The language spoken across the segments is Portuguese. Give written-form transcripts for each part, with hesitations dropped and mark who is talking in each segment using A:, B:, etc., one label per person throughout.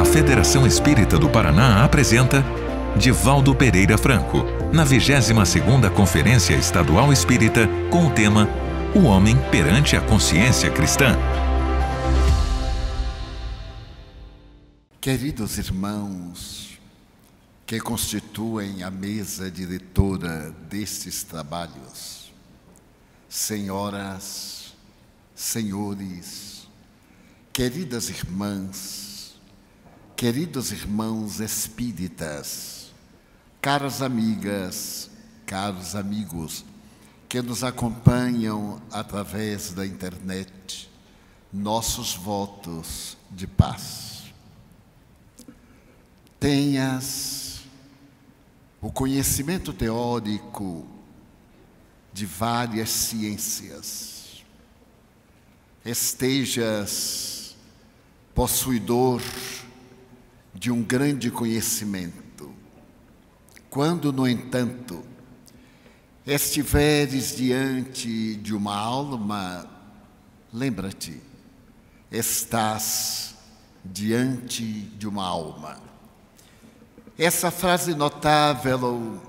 A: A Federação Espírita do Paraná apresenta Divaldo Pereira Franco, na 22ª Conferência Estadual Espírita, com o tema O Homem perante a Consciência Cristã.
B: Queridos irmãos que constituem a mesa diretora destes trabalhos, senhoras, senhores, queridas irmãs, queridos irmãos espíritas, caras amigas, caros amigos que nos acompanham através da internet, nossos votos de paz. Tenhas o conhecimento teórico de várias ciências, estejas possuidor de um grande conhecimento. Quando, no entanto, estiveres diante de uma alma, lembra-te, estás diante de uma alma. Essa frase notável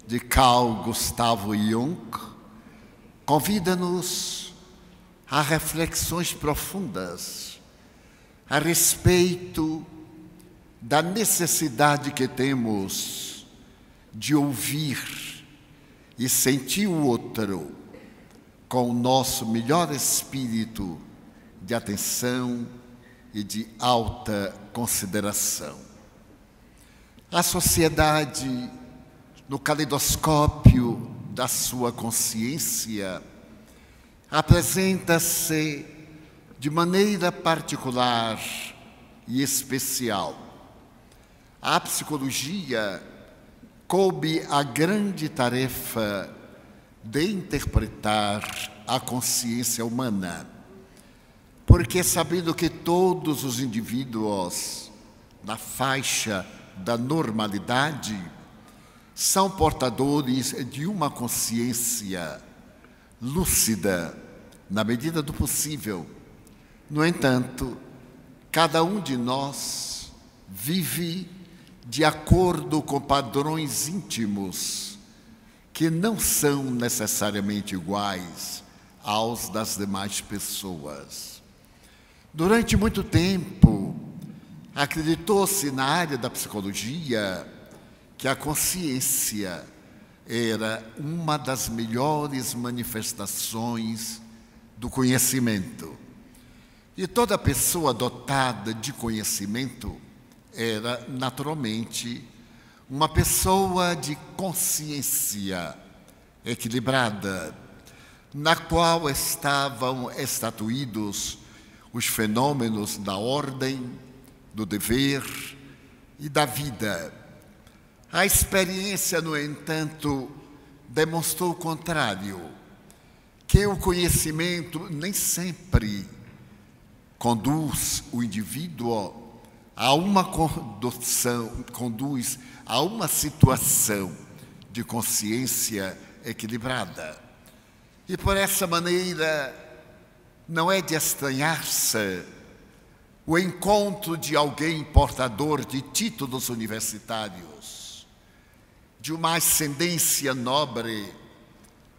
B: de Carl Gustav Jung convida-nos a reflexões profundas a respeito da necessidade que temos de ouvir e sentir o outro com o nosso melhor espírito de atenção e de alta consideração. A sociedade, no caleidoscópio da sua consciência, apresenta-se de maneira particular e especial. A psicologia coube a grande tarefa de interpretar a consciência humana, porque sabendo que todos os indivíduos na faixa da normalidade são portadores de uma consciência lúcida, na medida do possível. No entanto, cada um de nós vive de acordo com padrões íntimos que não são necessariamente iguais aos das demais pessoas. Durante muito tempo, acreditou-se na área da psicologia que a consciência era uma das melhores manifestações do conhecimento. E toda pessoa dotada de conhecimento era, naturalmente, uma pessoa de consciência equilibrada, na qual estavam estatuídos os fenômenos da ordem, do dever e da vida. A experiência, no entanto, demonstrou o contrário, que o conhecimento nem sempre conduz o indivíduo a uma condução, conduz a uma situação de consciência equilibrada. E por essa maneira, não é de estranhar-se o encontro de alguém portador de títulos universitários, de uma ascendência nobre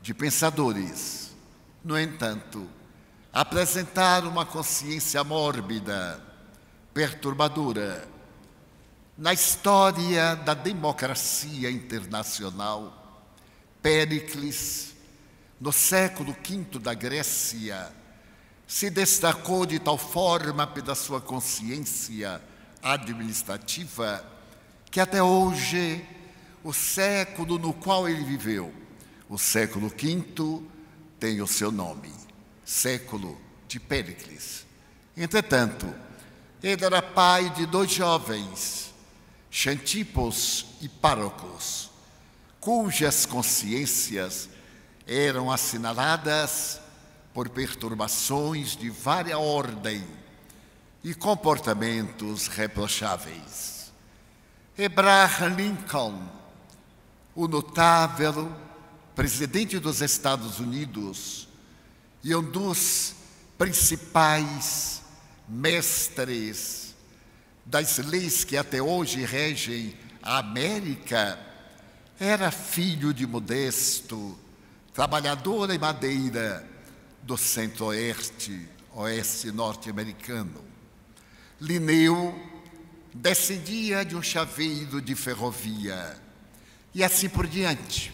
B: de pensadores, no entanto, apresentar uma consciência mórbida, perturbadora. Na história da democracia internacional, Péricles, no século V da Grécia, se destacou de tal forma pela sua consciência administrativa que até hoje o século no qual ele viveu, o século V, tem o seu nome, século de Péricles. Entretanto, ele era pai de dois jovens, Xantipos e Párocos, cujas consciências eram assinaladas por perturbações de vária ordem e comportamentos reprocháveis. Abraham Lincoln, o notável presidente dos Estados Unidos e um dos principais mestres das leis que até hoje regem a América, era filho de Modesto, trabalhador em madeira do centro-oeste, oeste norte-americano. Linneu descendia de um chaveiro de ferrovia e assim por diante.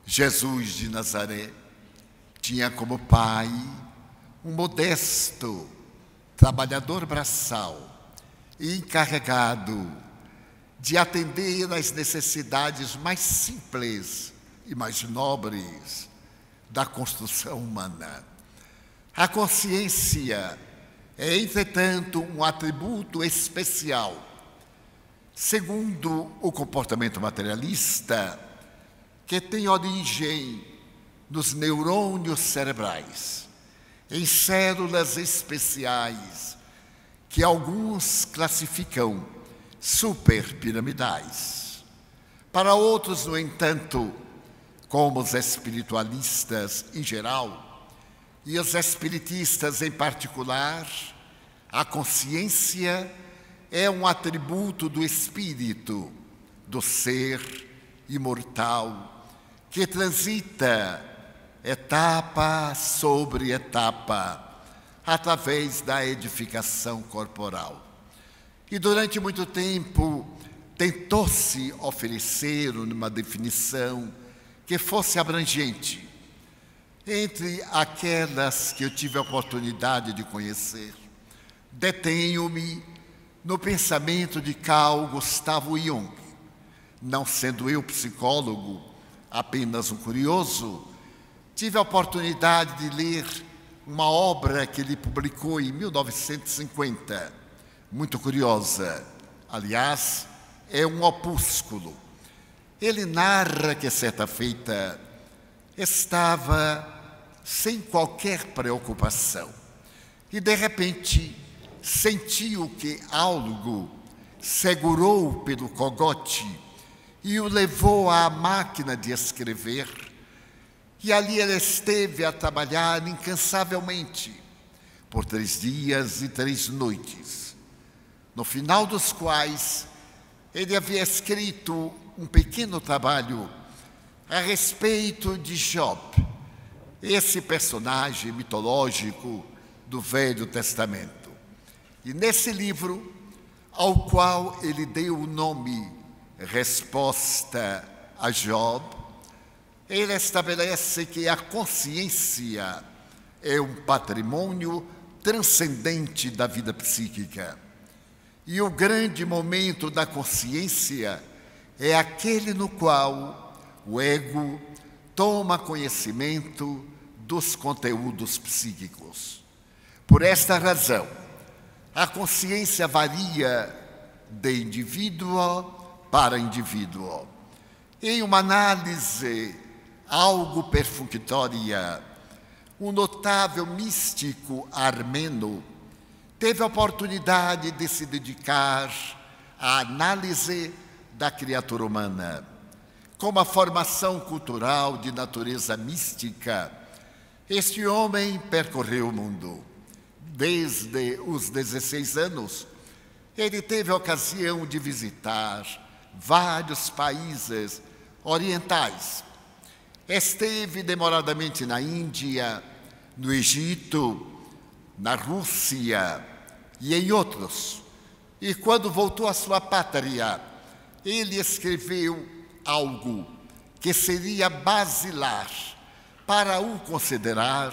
B: Jesus de Nazaré tinha como pai um modesto trabalhador braçal e encarregado de atender às necessidades mais simples e mais nobres da construção humana. A consciência é, entretanto, um atributo especial. Segundo o comportamento materialista, que tem origem nos neurônios cerebrais, em células especiais, que alguns classificam superpiramidais. Para outros, no entanto, como os espiritualistas em geral, e os espiritistas em particular, a consciência é um atributo do espírito, do ser imortal, que transita etapa sobre etapa, através da edificação corporal. E durante muito tempo tentou-se oferecer uma definição que fosse abrangente. Entre aquelas que eu tive a oportunidade de conhecer, detenho-me no pensamento de Carl Gustav Jung. Não sendo eu psicólogo, apenas um curioso, tive a oportunidade de ler uma obra que ele publicou em 1950, muito curiosa. Aliás, é um opúsculo. Ele narra que, certa feita, estava sem qualquer preocupação e, de repente, sentiu que algo segurou pelo cogote e o levou à máquina de escrever. E ali ele esteve a trabalhar incansavelmente por 3 dias e 3 noites, no final dos quais ele havia escrito um pequeno trabalho a respeito de Job, esse personagem mitológico do Velho Testamento. E nesse livro, ao qual ele deu o nome Resposta a Job, ele estabelece que a consciência é um patrimônio transcendente da vida psíquica. E o grande momento da consciência é aquele no qual o ego toma conhecimento dos conteúdos psíquicos. Por esta razão, a consciência varia de indivíduo para indivíduo. Em uma análise algo perfunctória, um notável místico armeno teve a oportunidade de se dedicar à análise da criatura humana. Com uma formação cultural de natureza mística, este homem percorreu o mundo. Desde os 16 anos, ele teve a ocasião de visitar vários países orientais. Esteve demoradamente na Índia, no Egito, na Rússia e em outros. E quando voltou à sua pátria, ele escreveu algo que seria basilar para o considerar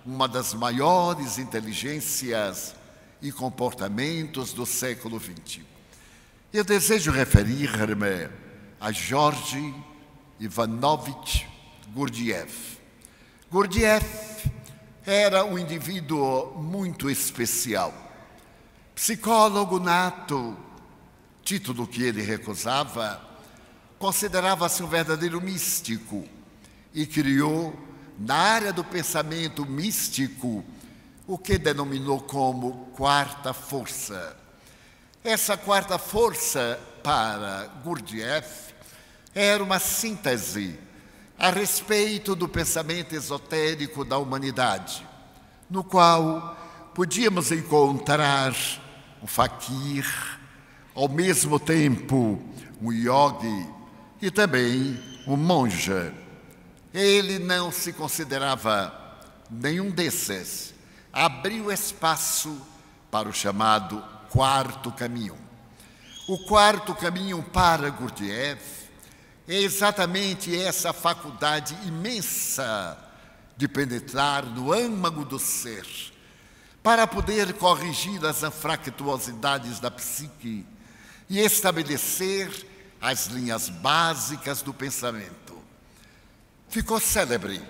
B: uma das maiores inteligências e comportamentos do século XX. Eu desejo referir-me a Georgi Ivanovich Gurdjieff. Gurdjieff era um indivíduo muito especial. Psicólogo nato, título que ele recusava, considerava-se um verdadeiro místico e criou, na área do pensamento místico, o que denominou como quarta força. Essa quarta força, para Gurdjieff, era uma síntese a respeito do pensamento esotérico da humanidade, no qual podíamos encontrar o faquir, ao mesmo tempo um yogi e também um monge. Ele não se considerava nenhum desses. Abriu espaço para o chamado quarto caminho. O quarto caminho para Gurdjieff é exatamente essa faculdade imensa de penetrar no âmago do ser, para poder corrigir as anfractuosidades da psique e estabelecer as linhas básicas do pensamento. Ficou célebre,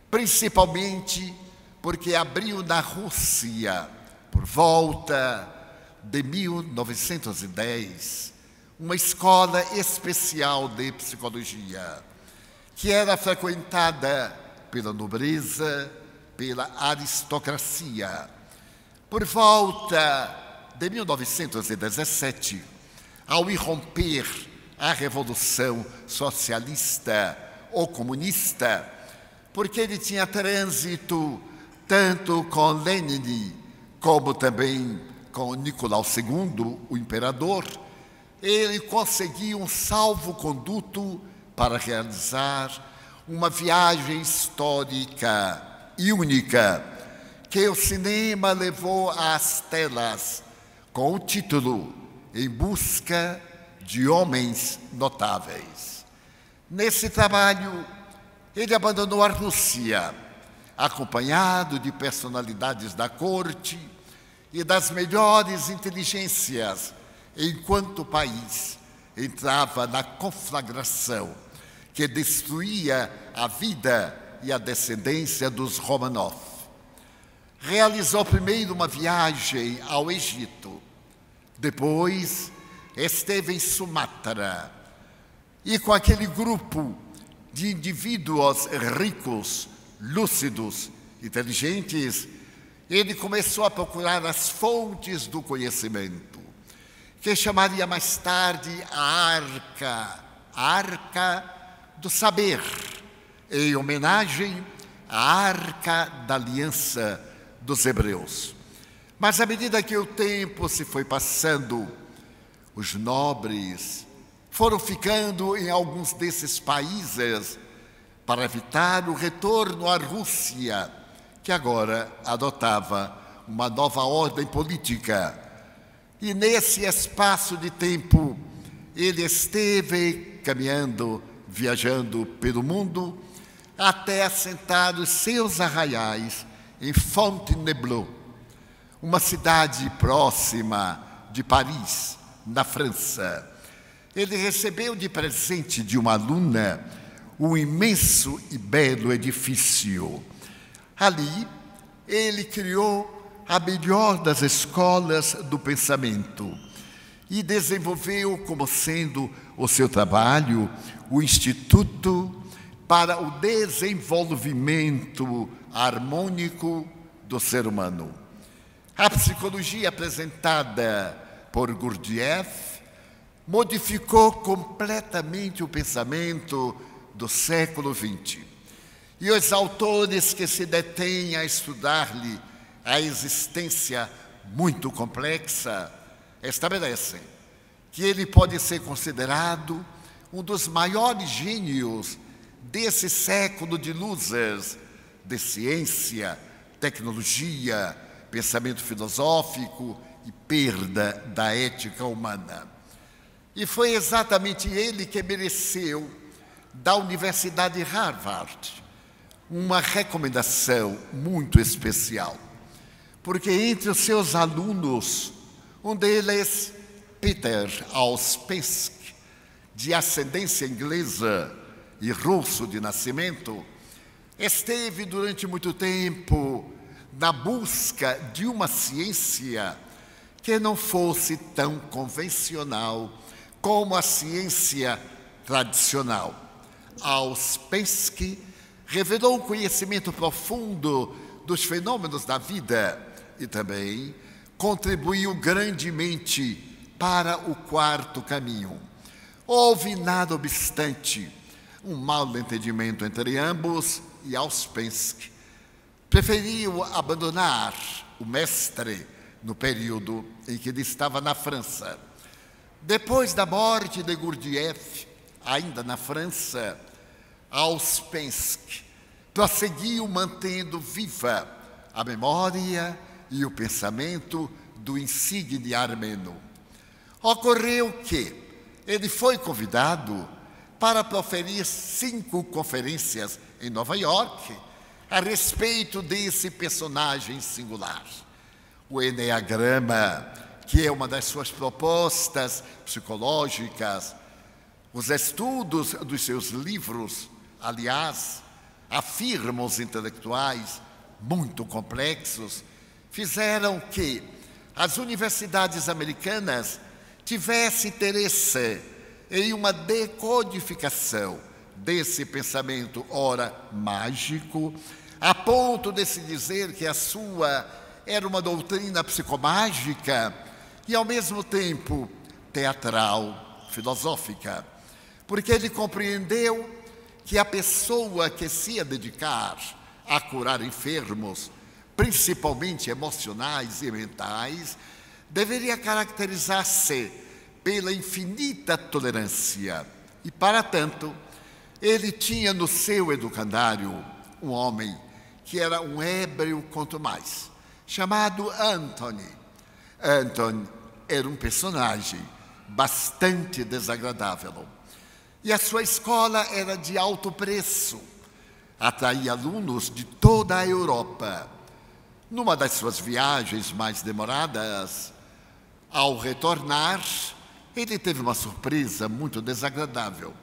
B: principalmente porque abriu na Rússia, por volta de 1910, uma escola especial de psicologia, que era frequentada pela nobreza, pela aristocracia. Por volta de 1917, ao irromper a Revolução Socialista ou Comunista, porque ele tinha trânsito tanto com Lenin como também com Nicolau II, o imperador, ele conseguiu um salvo-conduto para realizar uma viagem histórica e única que o cinema levou às telas com o título Em Busca de Homens Notáveis. Nesse trabalho, ele abandonou a Rússia, acompanhado de personalidades da corte e das melhores inteligências, enquanto o país entrava na conflagração que destruía a vida e a descendência dos Romanov. Realizou primeiro uma viagem ao Egito, depois esteve em Sumatra e com aquele grupo de indivíduos ricos, lúcidos, inteligentes, ele começou a procurar as fontes do conhecimento, que chamaria mais tarde a Arca do Saber, em homenagem à Arca da Aliança dos Hebreus. Mas à medida que o tempo se foi passando, os nobres foram ficando em alguns desses países para evitar o retorno à Rússia, que agora adotava uma nova ordem política. E nesse espaço de tempo, ele esteve caminhando, viajando pelo mundo, até assentar os seus arraiais em Fontainebleau, uma cidade próxima de Paris, na França. Ele recebeu de presente de uma aluna um imenso e belo edifício. Ali, ele criou a melhor das escolas do pensamento e desenvolveu como sendo o seu trabalho o Instituto para o Desenvolvimento Harmônico do Ser Humano. A psicologia apresentada por Gurdjieff modificou completamente o pensamento do século XX. E os autores que se detêm a estudar-lhe a existência muito complexa estabelecem que ele pode ser considerado um dos maiores gênios desse século de luzes de ciência, tecnologia, pensamento filosófico e perda da ética humana. E foi exatamente ele que mereceu, da Universidade Harvard, uma recomendação muito especial, porque entre os seus alunos, um deles, Peter Ouspensky, de ascendência inglesa e russo de nascimento, esteve durante muito tempo na busca de uma ciência que não fosse tão convencional como a ciência tradicional. Ouspensky revelou um conhecimento profundo dos fenômenos da vida e também contribuiu grandemente para o quarto caminho. Houve, nada obstante, um mal entendimento entre ambos e Ouspensky preferiu abandonar o mestre no período em que ele estava na França. Depois da morte de Gurdjieff, ainda na França, Ouspensky prosseguiu mantendo viva a memória e o pensamento do insigne armeno. Ocorreu que ele foi convidado para proferir 5 conferências em Nova York a respeito desse personagem singular. O Enneagrama, que é uma das suas propostas psicológicas, os estudos dos seus livros, aliás, afirmam os intelectuais, muito complexos, fizeram que as universidades americanas tivessem interesse em uma decodificação desse pensamento, ora mágico, a ponto de se dizer que a sua era uma doutrina psicomágica e, ao mesmo tempo, teatral, filosófica, porque ele compreendeu que a pessoa que se ia dedicar a curar enfermos, principalmente emocionais e mentais, deveria caracterizar-se pela infinita tolerância. E, para tanto, ele tinha no seu educandário um homem que era um ébrio quanto mais, chamado Anthony. Anthony era um personagem bastante desagradável. E a sua escola era de alto preço, atraía alunos de toda a Europa. Numa das suas viagens mais demoradas, ao retornar, ele teve uma surpresa muito desagradável,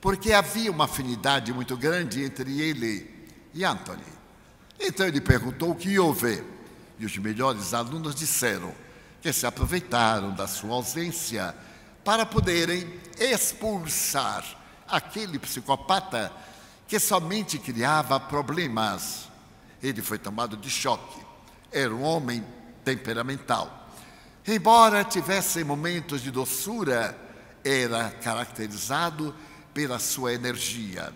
B: porque havia uma afinidade muito grande entre ele e Anthony. Então ele perguntou o que houve, e os melhores alunos disseram que se aproveitaram da sua ausência para poderem expulsar aquele psicopata que somente criava problemas. Ele foi tomado de choque. Era um homem temperamental. Embora tivesse momentos de doçura, era caracterizado pela sua energia.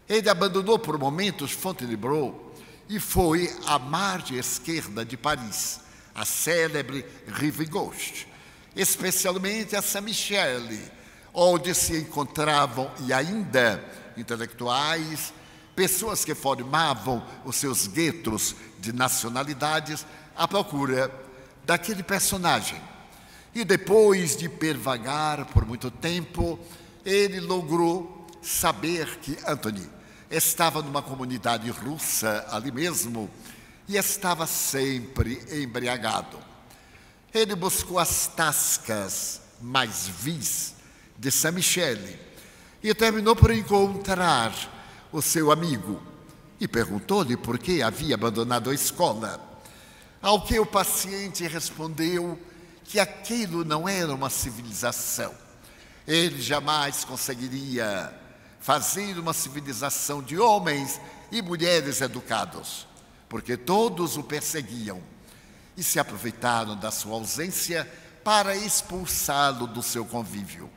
B: Ele abandonou por momentos Fontainebleau e foi à margem esquerda de Paris, a célebre Rive Gauche, especialmente a Saint-Michel, onde se encontravam, e ainda, intelectuais, pessoas que formavam os seus guetos de nacionalidades à procura daquele personagem. E depois de pervagar por muito tempo, ele logrou saber que Anthony estava numa comunidade russa ali mesmo e estava sempre embriagado. Ele buscou as tascas mais vis de Saint-Michel e terminou por encontrar o seu amigo e perguntou-lhe por que havia abandonado a escola. Ao que o paciente respondeu que aquilo não era uma civilização. Ele jamais conseguiria fazer uma civilização de homens e mulheres educados, porque todos o perseguiam e se aproveitaram da sua ausência para expulsá-lo do seu convívio.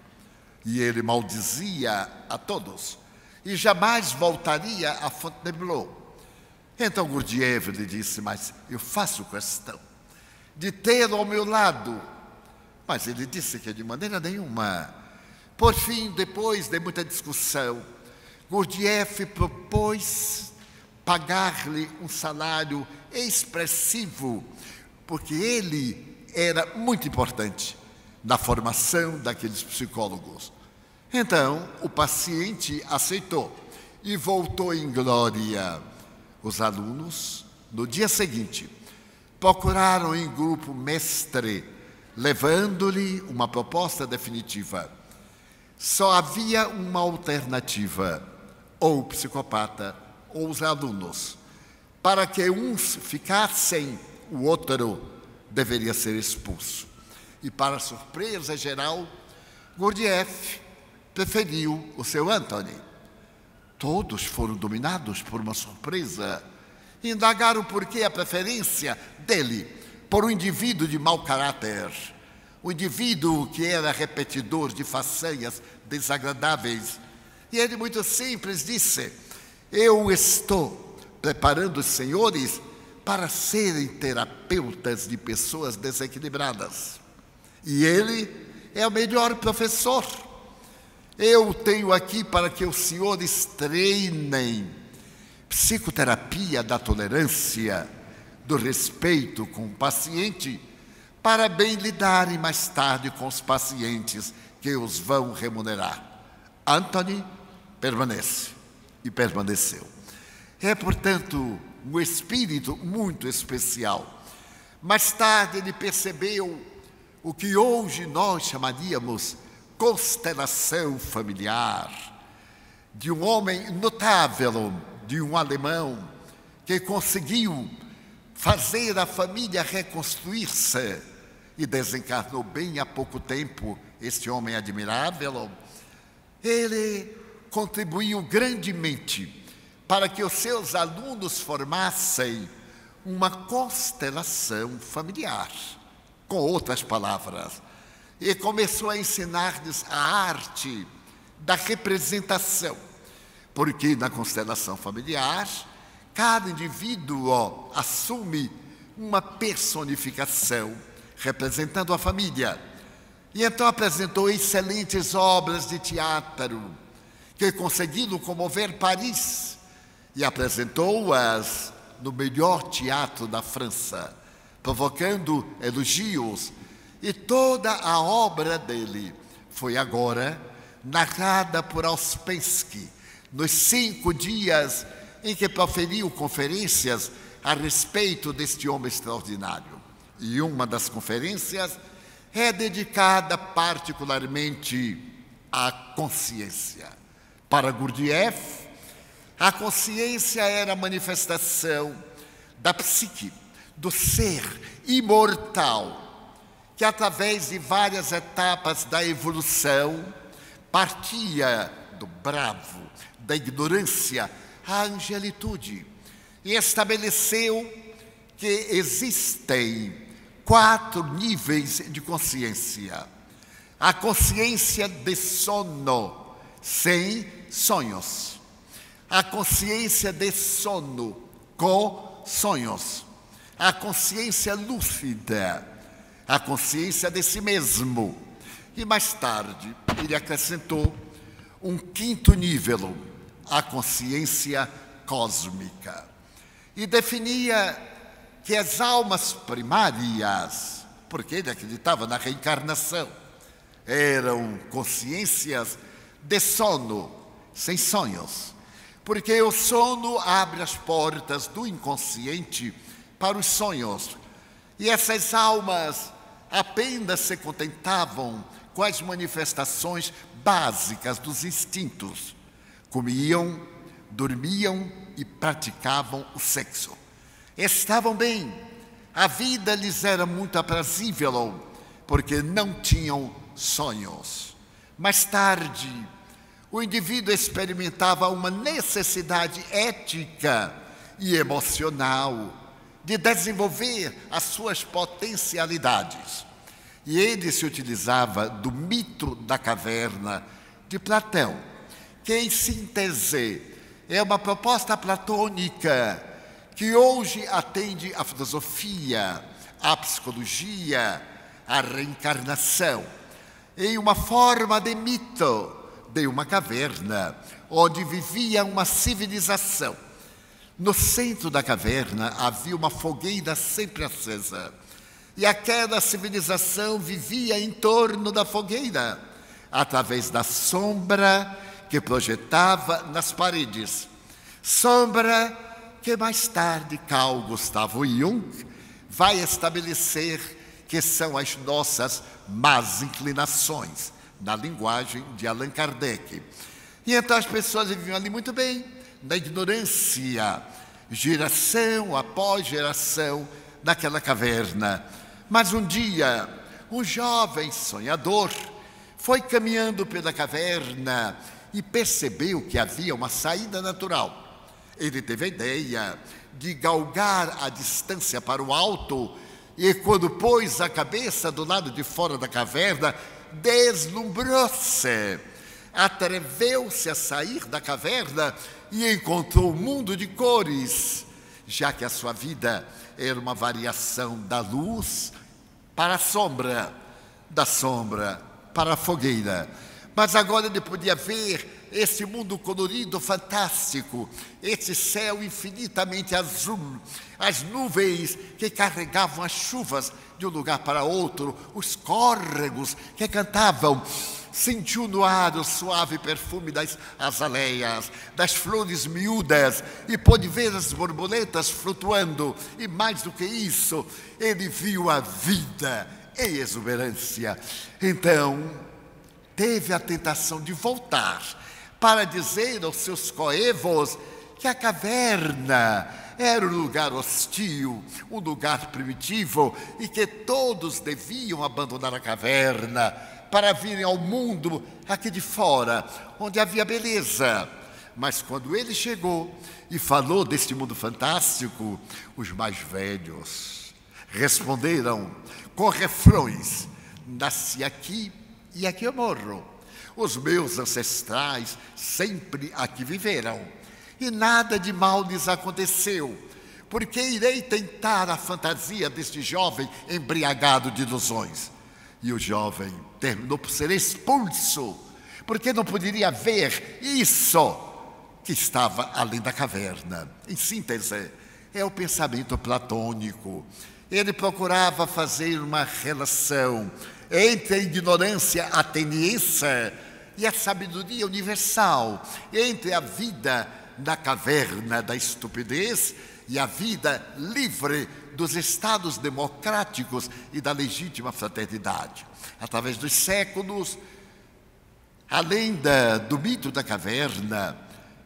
B: E ele maldizia a todos e jamais voltaria a Fontainebleau. Então Gurdjieff lhe disse: mas eu faço questão de tê-lo ao meu lado. Mas ele disse que de maneira nenhuma. Por fim, depois de muita discussão, Gurdjieff propôs pagar-lhe um salário expressivo, porque ele era muito importante na formação daqueles psicólogos. Então, o paciente aceitou e voltou em glória. Os alunos, no dia seguinte, procuraram em grupo mestre, levando-lhe uma proposta definitiva. Só havia uma alternativa, ou o psicopata ou os alunos. Para que uns ficassem, o outro deveria ser expulso. E, para surpresa geral, Gurdjieff preferiu o seu Anthony. Todos foram dominados por uma surpresa. Indagaram por que a preferência dele por um indivíduo de mau caráter, um indivíduo que era repetidor de façanhas desagradáveis. E ele, muito simples, disse: eu estou preparando os senhores para serem terapeutas de pessoas desequilibradas. E ele é o melhor professor. Eu tenho aqui para que os senhores treinem psicoterapia da tolerância, do respeito com o paciente, para bem lidarem mais tarde com os pacientes que os vão remunerar. Anthony permanece e permaneceu. É, portanto, um espírito muito especial. Mais tarde ele percebeu o que hoje nós chamaríamos constelação familiar, de um homem notável, de um alemão, que conseguiu fazer a família reconstruir-se e desencarnou bem há pouco tempo. Este homem admirável, ele contribuiu grandemente para que os seus alunos formassem uma constelação familiar, com outras palavras, e começou a ensinar-lhes a arte da representação, porque na constelação familiar, cada indivíduo assume uma personificação representando a família. E então apresentou excelentes obras de teatro que conseguiram comover Paris e apresentou-as no melhor teatro da França, provocando elogios. E toda a obra dele foi agora narrada por Ouspensky nos 5 dias em que proferiu conferências a respeito deste homem extraordinário. E uma das conferências é dedicada particularmente à consciência. Para Gurdjieff, a consciência era a manifestação da psique, do ser imortal, que através de várias etapas da evolução partia do bravo, da ignorância à angelitude, e estabeleceu que existem 4 níveis de consciência. A consciência de sono, sem sonhos. A consciência de sono, com sonhos. A consciência lúcida, a consciência de si mesmo. E mais tarde, ele acrescentou um 5º nível, a consciência cósmica. E definia que as almas primárias, porque ele acreditava na reencarnação, eram consciências de sono, sem sonhos. Porque o sono abre as portas do inconsciente para os sonhos. E essas almas apenas se contentavam com as manifestações básicas dos instintos. Comiam, dormiam e praticavam o sexo. Estavam bem, a vida lhes era muito aprazível, porque não tinham sonhos. Mais tarde, o indivíduo experimentava uma necessidade ética e emocional de desenvolver as suas potencialidades. E ele se utilizava do mito da caverna de Platão, que em síntese é uma proposta platônica que hoje atende à filosofia, à psicologia, à reencarnação, em uma forma de mito de uma caverna, onde vivia uma civilização. No centro da caverna havia uma fogueira sempre acesa, e aquela civilização vivia em torno da fogueira, através da sombra que projetava nas paredes. Sombra que mais tarde Carl Gustav Jung vai estabelecer que são as nossas más inclinações, na linguagem de Allan Kardec. E então as pessoas viviam ali muito bem, na ignorância, geração após geração, naquela caverna. Mas um dia, um jovem sonhador foi caminhando pela caverna e percebeu que havia uma saída natural. Ele teve a ideia de galgar a distância para o alto e, quando pôs a cabeça do lado de fora da caverna, deslumbrou-se, atreveu-se a sair da caverna e encontrou um mundo de cores, já que a sua vida era uma variação da luz para a sombra, da sombra para a fogueira. Mas agora ele podia ver esse mundo colorido, fantástico, esse céu infinitamente azul, as nuvens que carregavam as chuvas de um lugar para outro, os córregos que cantavam. Sentiu no ar o suave perfume das azaleias, das flores miúdas, e pôde ver as borboletas flutuando. E mais do que isso, ele viu a vida em exuberância. Então, teve a tentação de voltar para dizer aos seus coevos que a caverna era um lugar hostil, um lugar primitivo, e que todos deviam abandonar a caverna para virem ao mundo aqui de fora, onde havia beleza. Mas quando ele chegou e falou deste mundo fantástico, os mais velhos responderam com refrões: nasci aqui e aqui eu morro. Os meus ancestrais sempre aqui viveram, e nada de mal lhes aconteceu, porque irei tentar a fantasia deste jovem embriagado de ilusões. E o jovem terminou por ser expulso, porque não poderia ver isso que estava além da caverna. Em síntese, é o pensamento platônico. Ele procurava fazer uma relação entre a ignorância ateniense e a sabedoria universal, entre a vida na caverna da estupidez e a vida livre dos estados democráticos e da legítima fraternidade. Através dos séculos, a lenda do mito da caverna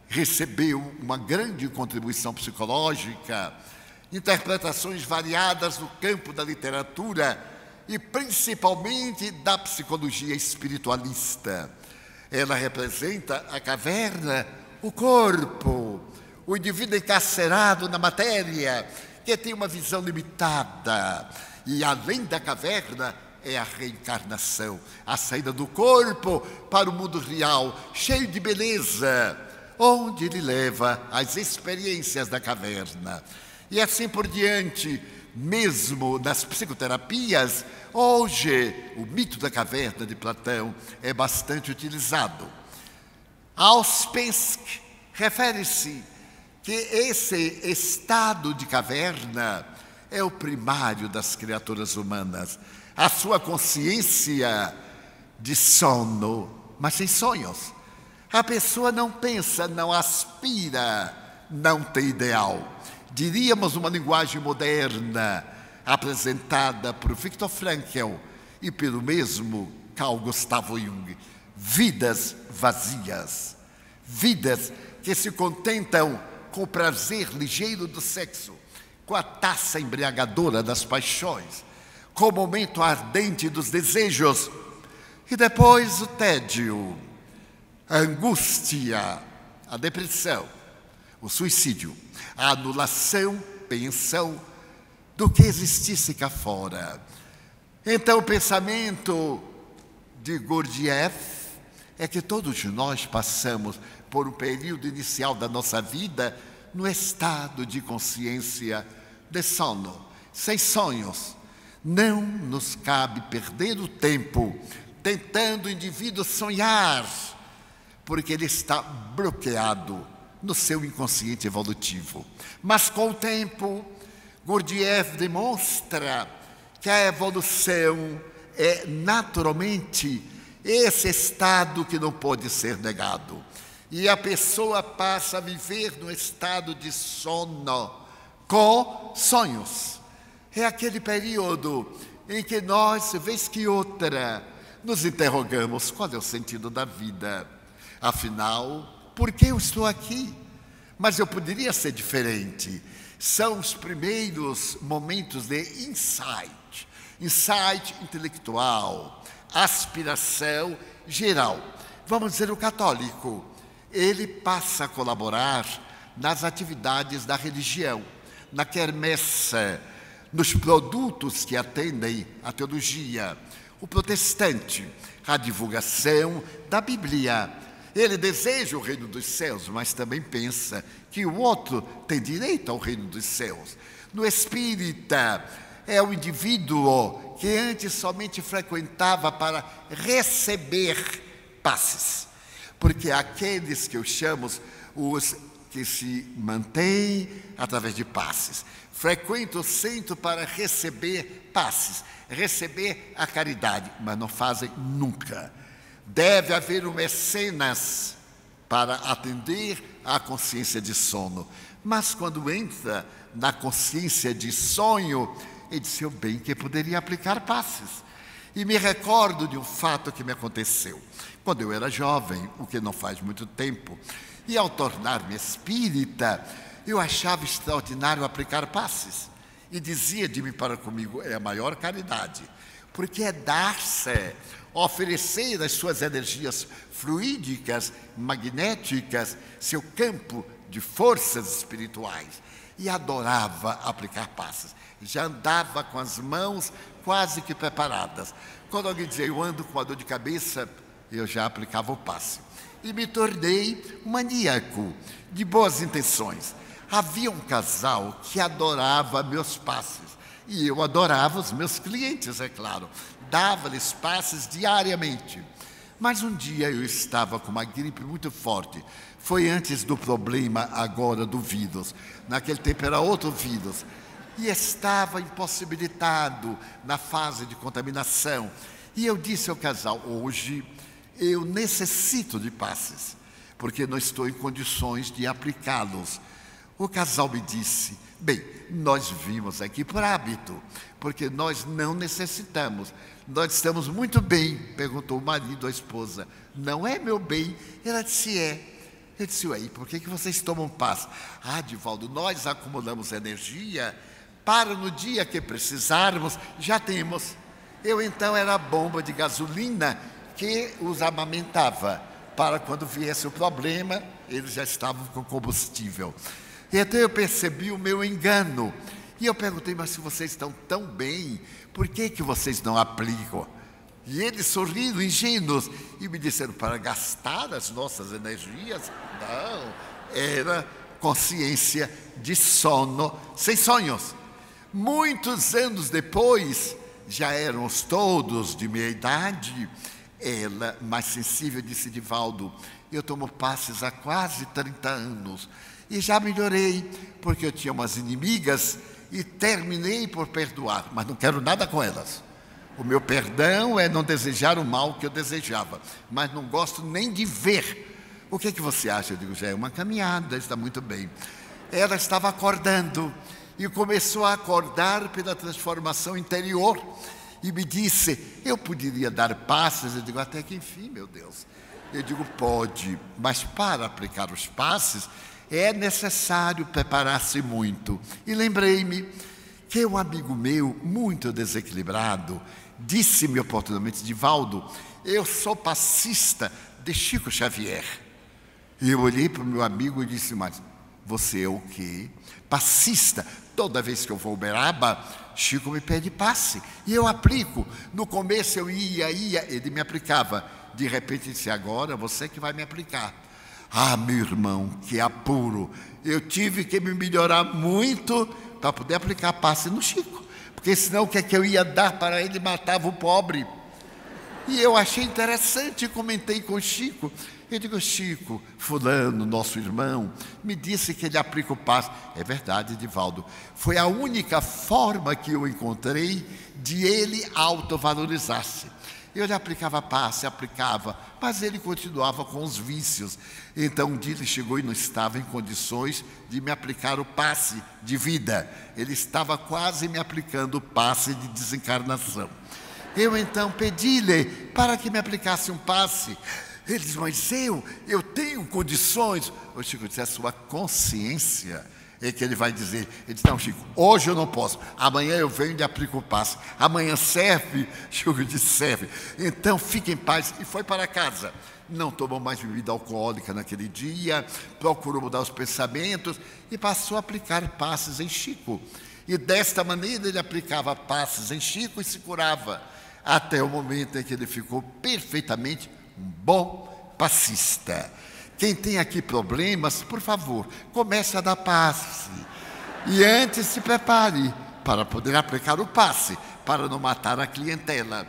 B: recebeu uma grande contribuição psicológica, interpretações variadas no campo da literatura e principalmente da psicologia espiritualista. Ela representa a caverna, o corpo, o indivíduo encarcerado na matéria, que tem uma visão limitada. E além da caverna é a reencarnação, a saída do corpo para o mundo real, cheio de beleza, onde ele leva as experiências da caverna. E assim por diante, mesmo nas psicoterapias, hoje o mito da caverna de Platão é bastante utilizado. Auspensky refere-se que esse estado de caverna é o primário das criaturas humanas. A sua consciência de sono, mas sem sonhos. A pessoa não pensa, não aspira, não tem ideal. Diríamos uma linguagem moderna, apresentada por Viktor Frankl e pelo mesmo Carl Gustav Jung. Vidas vazias. Vidas que se contentam com o prazer ligeiro do sexo, com a taça embriagadora das paixões, com o momento ardente dos desejos, e depois o tédio, a angústia, a depressão, o suicídio, a anulação, pensão, do que existisse cá fora. Então o pensamento de Gurdjieff é que todos nós passamos por um período inicial da nossa vida no estado de consciência de sono, sem sonhos. Não nos cabe perder o tempo tentando o indivíduo sonhar, porque ele está bloqueado no seu inconsciente evolutivo. Mas com o tempo, Gurdjieff demonstra que a evolução é naturalmente esse estado que não pode ser negado. E a pessoa passa a viver no estado de sono com sonhos. É aquele período em que nós, vez que outra, nos interrogamos: qual é o sentido da vida? Afinal, por que eu estou aqui? Mas eu poderia ser diferente. São os primeiros momentos de insight, insight intelectual, aspiração geral. Vamos dizer, o católico, ele passa a colaborar nas atividades da religião, na quermesse, nos produtos que atendem à teologia. O protestante, a divulgação da Bíblia. Ele deseja o reino dos céus, mas também pensa que o outro tem direito ao reino dos céus. No espírita, é o indivíduo que antes somente frequentava para receber passes. Porque aqueles que eu chamo os que se mantêm através de passes. Frequentam o centro para receber passes, receber a caridade, mas não fazem nunca. Deve haver um mecenas para atender à consciência de sono. Mas quando entra na consciência de sonho, ele disse, eu bem que poderia aplicar passes. E me recordo de um fato que me aconteceu quando eu era jovem, o que não faz muito tempo. E ao tornar-me espírita, eu achava extraordinário aplicar passes. E dizia de mim para comigo, é a maior caridade, porque é dar-se, oferecer as suas energias fluídicas, magnéticas, seu campo de forças espirituais. E adorava aplicar passes. Já andava com as mãos quase que preparadas. Quando alguém dizia, eu ando com uma dor de cabeça, eu já aplicava o passe. E me tornei um maníaco de boas intenções. Havia um casal que adorava meus passes. E eu adorava os meus clientes, é claro. Dava-lhes passes diariamente. Mas um dia eu estava com uma gripe muito forte. Foi antes do problema agora do vírus. Naquele tempo era outro vírus. E estava impossibilitado na fase de contaminação. E eu disse ao casal, hoje eu necessito de passes, porque não estou em condições de aplicá-los. O casal me disse, bem, nós vimos aqui por hábito, porque nós não necessitamos. Nós estamos muito bem, perguntou o marido à esposa. Não é meu bem? Ela disse, é. Eu disse, ué, por que vocês tomam passe? Ah, Divaldo, nós acumulamos energia para no dia que precisarmos, já temos. Eu então era a bomba de gasolina que os amamentava, para quando viesse o problema, eles já estavam com combustível. E então eu percebi o meu engano. E eu perguntei, mas se vocês estão tão bem, por que vocês não aplicam? E eles sorriram, ingênuos, e me disseram, para gastar as nossas energias? Não, era consciência de sono, sem sonhos. Muitos anos depois, já éramos todos de meia idade, ela, mais sensível, disse, Divaldo, eu tomo passes há quase 30 anos e já melhorei, porque eu tinha umas inimigas e terminei por perdoar, mas não quero nada com elas. O meu perdão é não desejar o mal que eu desejava, mas não gosto nem de ver. O que você acha? Eu digo, já é uma caminhada, está muito bem. Ela estava acordando e começou a acordar pela transformação interior. E me disse, eu poderia dar passes? Eu digo, até que enfim, meu Deus. Eu digo, pode, mas para aplicar os passes é necessário preparar-se muito. E lembrei-me que um amigo meu, muito desequilibrado, disse-me oportunamente, Divaldo, eu sou passista de Chico Xavier. E eu olhei para o meu amigo e disse, mas você é o quê? Passista. Toda vez que eu vou ao Uberaba, Chico me pede passe. E eu aplico. No começo eu ia, ele me aplicava. De repente ele disse, agora você que vai me aplicar. Ah, meu irmão, que apuro. Eu tive que me melhorar muito para poder aplicar passe no Chico. Porque senão o que é que eu ia dar para ele? Matava o pobre. E eu achei interessante e comentei com o Chico. Eu digo, Chico, fulano, nosso irmão, me disse que ele aplica o passe. É verdade, Divaldo. Foi a única forma que eu encontrei de ele autovalorizar-se. Eu lhe aplicava passe, aplicava, mas ele continuava com os vícios. Então um dia ele chegou e não estava em condições de me aplicar o passe de vida. Ele estava quase me aplicando o passe de desencarnação. Eu então pedi-lhe para que me aplicasse um passe. Ele diz, mas eu tenho condições. O Chico disse, a sua consciência é que ele vai dizer. Ele disse, não, Chico, hoje eu não posso. Amanhã eu venho e lhe aplico o passe. Amanhã serve? Chico disse, serve. Então fique em paz. E foi para casa. Não tomou mais bebida alcoólica naquele dia. Procurou mudar os pensamentos. E passou a aplicar passes em Chico. E desta maneira ele aplicava passes em Chico e se curava. Até o momento em que ele ficou perfeitamente um bom passista. Quem tem aqui problemas, por favor, comece a dar passe. E antes se prepare para poder aplicar o passe, para não matar a clientela.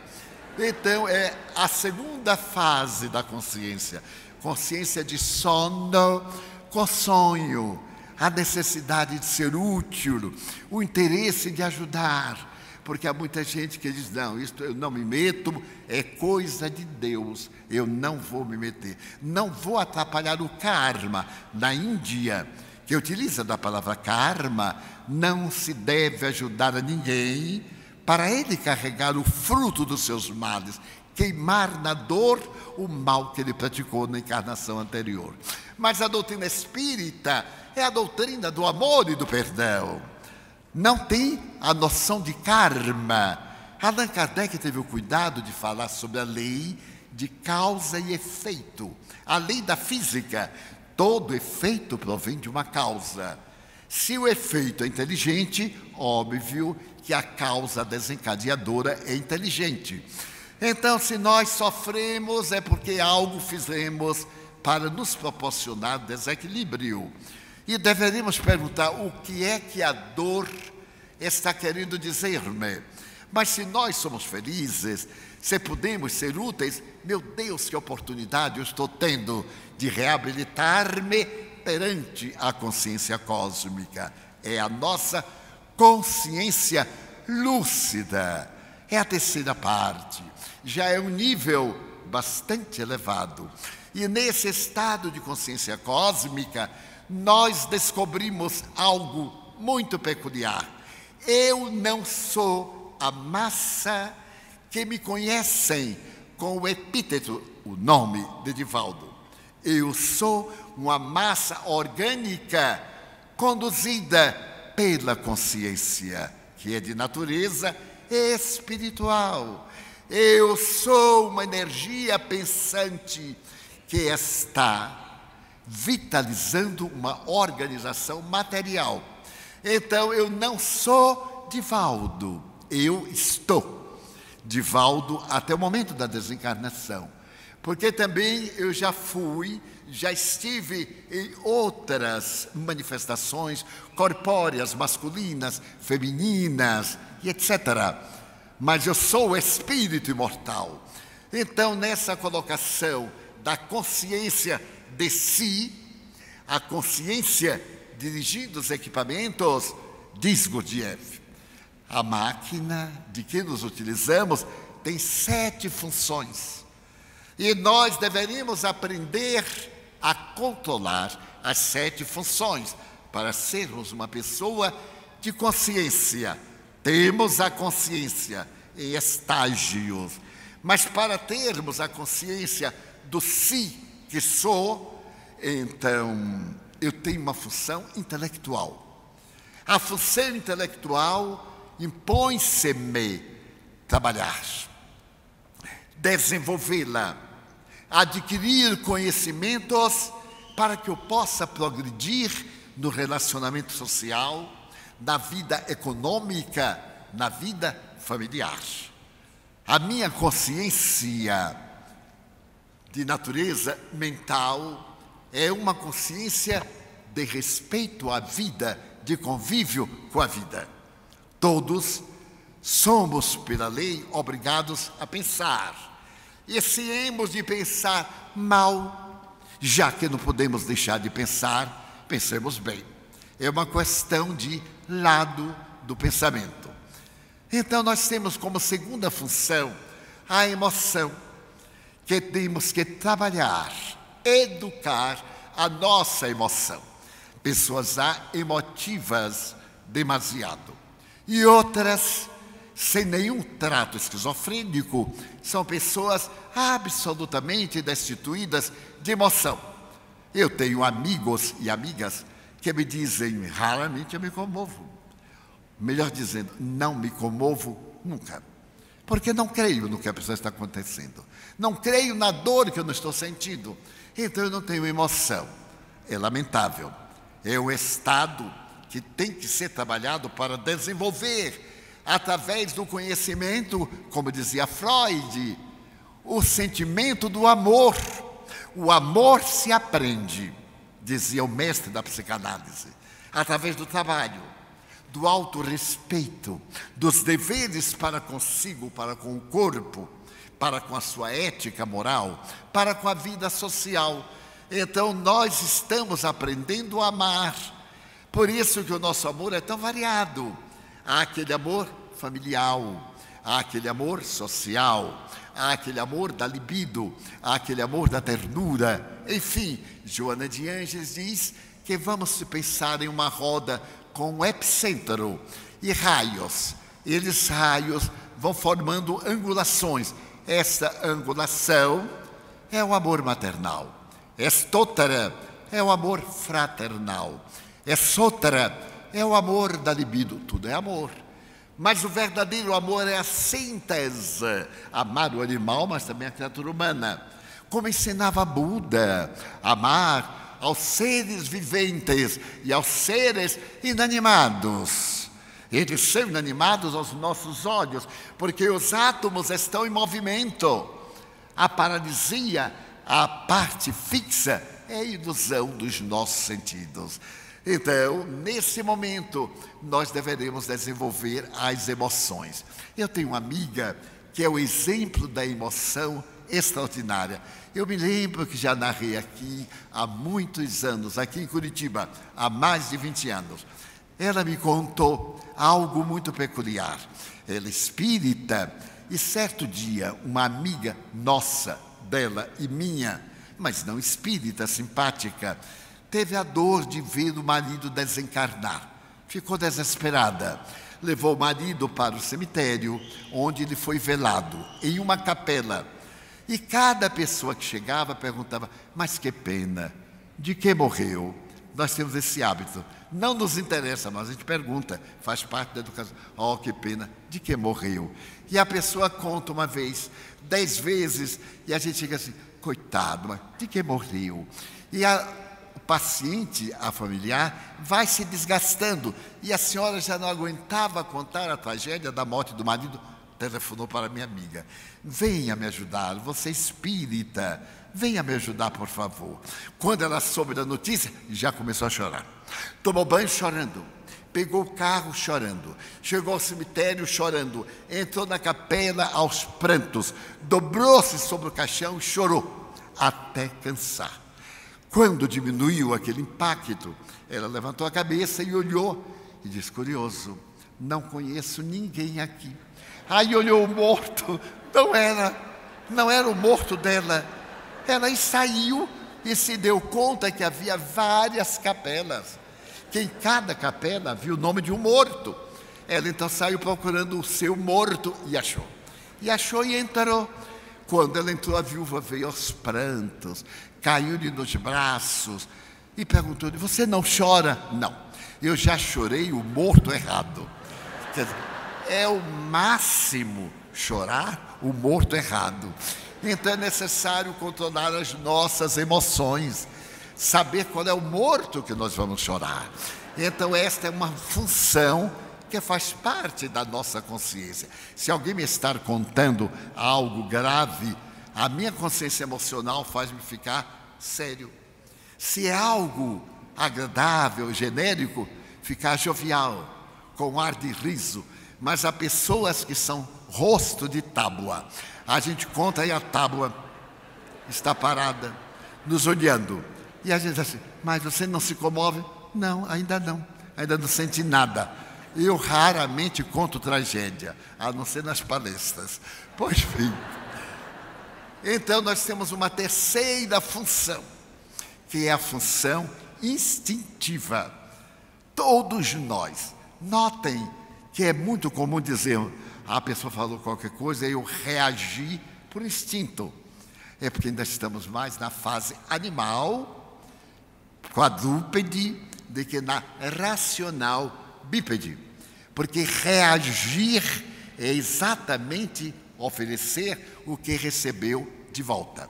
B: Então, é a segunda fase da consciência. Consciência de sono com sonho, a necessidade de ser útil, o interesse de ajudar. Porque há muita gente que diz, não, isto eu não me meto, é coisa de Deus, eu não vou me meter. Não vou atrapalhar o karma. Na Índia, que utiliza da palavra karma, não se deve ajudar a ninguém para ele carregar o fruto dos seus males, queimar na dor o mal que ele praticou na encarnação anterior. Mas a doutrina espírita é a doutrina do amor e do perdão. Não tem a noção de karma. Allan Kardec teve o cuidado de falar sobre a lei de causa e efeito. A lei da física, todo efeito provém de uma causa. Se o efeito é inteligente, óbvio que a causa desencadeadora é inteligente. Então, se nós sofremos, é porque algo fizemos para nos proporcionar desequilíbrio. E deveríamos perguntar o que é que a dor está querendo dizer-me. Mas se nós somos felizes, se podemos ser úteis, meu Deus, que oportunidade eu estou tendo de reabilitar-me perante a consciência cósmica. É a nossa consciência lúcida. É a terceira parte. Já é um nível bastante elevado. E nesse estado de consciência cósmica, nós descobrimos algo muito peculiar. Eu não sou a massa que me conhecem com o epíteto, o nome de Divaldo. Eu sou uma massa orgânica conduzida pela consciência, que é de natureza espiritual. Eu sou uma energia pensante que está vitalizando uma organização material. Então, eu não sou Divaldo, eu estou Divaldo até o momento da desencarnação. Porque também eu já estive em outras manifestações corpóreas, masculinas, femininas, e etc. Mas eu sou o espírito imortal. Então, nessa colocação da consciência de si, a consciência dirigindo os equipamentos, diz Gurdjieff, a máquina de que nos utilizamos tem 7 funções. E nós deveríamos aprender a controlar as 7 funções para sermos uma pessoa de consciência. Temos a consciência em estágios, mas para termos a consciência do si que sou, então eu tenho uma função intelectual. A função intelectual impõe-se-me trabalhar, desenvolvê-la, adquirir conhecimentos para que eu possa progredir no relacionamento social, na vida econômica, na vida familiar. A minha consciência de natureza mental é uma consciência de respeito à vida, de convívio com a vida. Todos somos, pela lei, obrigados a pensar. E se hemos de pensar mal, já que não podemos deixar de pensar, pensemos bem. É uma questão de lado do pensamento. Então, nós temos como segunda função a emoção, que temos que trabalhar, educar a nossa emoção. Pessoas há emotivas demasiado. E outras, sem nenhum trato esquizofrênico, são pessoas absolutamente destituídas de emoção. Eu tenho amigos e amigas que me dizem, raramente eu me comovo. Melhor dizendo, não me comovo nunca. Porque não creio no que a pessoa está acontecendo. Não creio na dor que eu não estou sentindo. Então eu não tenho emoção. É lamentável. É um estado que tem que ser trabalhado para desenvolver, através do conhecimento, como dizia Freud, o sentimento do amor. O amor se aprende, dizia o mestre da psicanálise, através do trabalho, do autorrespeito, dos deveres para consigo, para com o corpo, para com a sua ética moral, para com a vida social. Então nós estamos aprendendo a amar. Por isso que o nosso amor é tão variado. Há aquele amor familiar, há aquele amor social, há aquele amor da libido, há aquele amor da ternura. Enfim, Joana de Ângeles diz que vamos pensar em uma roda com um epicentro e raios. Eles raios vão formando angulações. Essa angulação é o amor maternal. Estotara é o amor fraternal. Esotara é o amor da libido. Tudo é amor. Mas o verdadeiro amor é a síntese. Amar o animal, mas também a criatura humana. Como ensinava Buda, amar aos seres viventes e aos seres inanimados. Eles são inanimados aos nossos olhos, porque os átomos estão em movimento. A paralisia, a parte fixa, é a ilusão dos nossos sentidos. Então, nesse momento, nós deveremos desenvolver as emoções. Eu tenho uma amiga que é o exemplo da emoção extraordinária. Eu me lembro que já narrei aqui há muitos anos, aqui em Curitiba, há mais de 20 anos. Ela me contou algo muito peculiar. Ela é espírita e certo dia uma amiga nossa, dela e minha, mas não espírita, simpática, teve a dor de ver o marido desencarnar. Ficou desesperada. Levou o marido para o cemitério, onde ele foi velado, em uma capela. E cada pessoa que chegava perguntava, mas que pena, de que morreu? Nós temos esse hábito. Não nos interessa, mas a gente pergunta, faz parte da educação. Oh, que pena, de que morreu? E a pessoa conta uma vez, 10 vezes, e a gente fica assim, coitado, mas de que morreu? E o paciente, a familiar, vai se desgastando. E a senhora já não aguentava contar a tragédia da morte do marido, telefonou para minha amiga. Venha me ajudar, você é espírita, venha me ajudar, por favor. Quando ela soube da notícia, já começou a chorar. Tomou banho chorando, pegou o carro chorando, chegou ao cemitério chorando, entrou na capela aos prantos, dobrou-se sobre o caixão e chorou, até cansar. Quando diminuiu aquele impacto, ela levantou a cabeça e olhou e disse, curioso, não conheço ninguém aqui. Aí olhou o morto, não era o morto dela. Ela saiu e se deu conta que havia várias capelas, que em cada capela havia o nome de um morto. Ela então saiu procurando o seu morto e achou. E entrou. Quando ela entrou, a viúva veio aos prantos, caiu-lhe nos braços e perguntou, você não chora? Não, eu já chorei o morto errado. Quer dizer, é o máximo chorar o morto errado. Então é necessário controlar as nossas emoções, saber qual é o morto que nós vamos chorar. Então esta é uma função que faz parte da nossa consciência. Se alguém me está contando algo grave, a minha consciência emocional faz-me ficar sério. Se é algo agradável, genérico, ficar jovial, com ar de riso. Mas há pessoas que são rosto de tábua. A gente conta e a tábua está parada, nos olhando. E a gente diz assim, mas você não se comove? Não, ainda não sente nada. Eu raramente conto tragédia, a não ser nas palestras. Pois bem, então nós temos uma terceira função, que é a função instintiva. Todos nós, notem que é muito comum dizer, a pessoa falou qualquer coisa e eu reagi por instinto. É porque ainda estamos mais na fase animal, quadrúpede, do que na racional bípede. Porque reagir é exatamente oferecer o que recebeu de volta.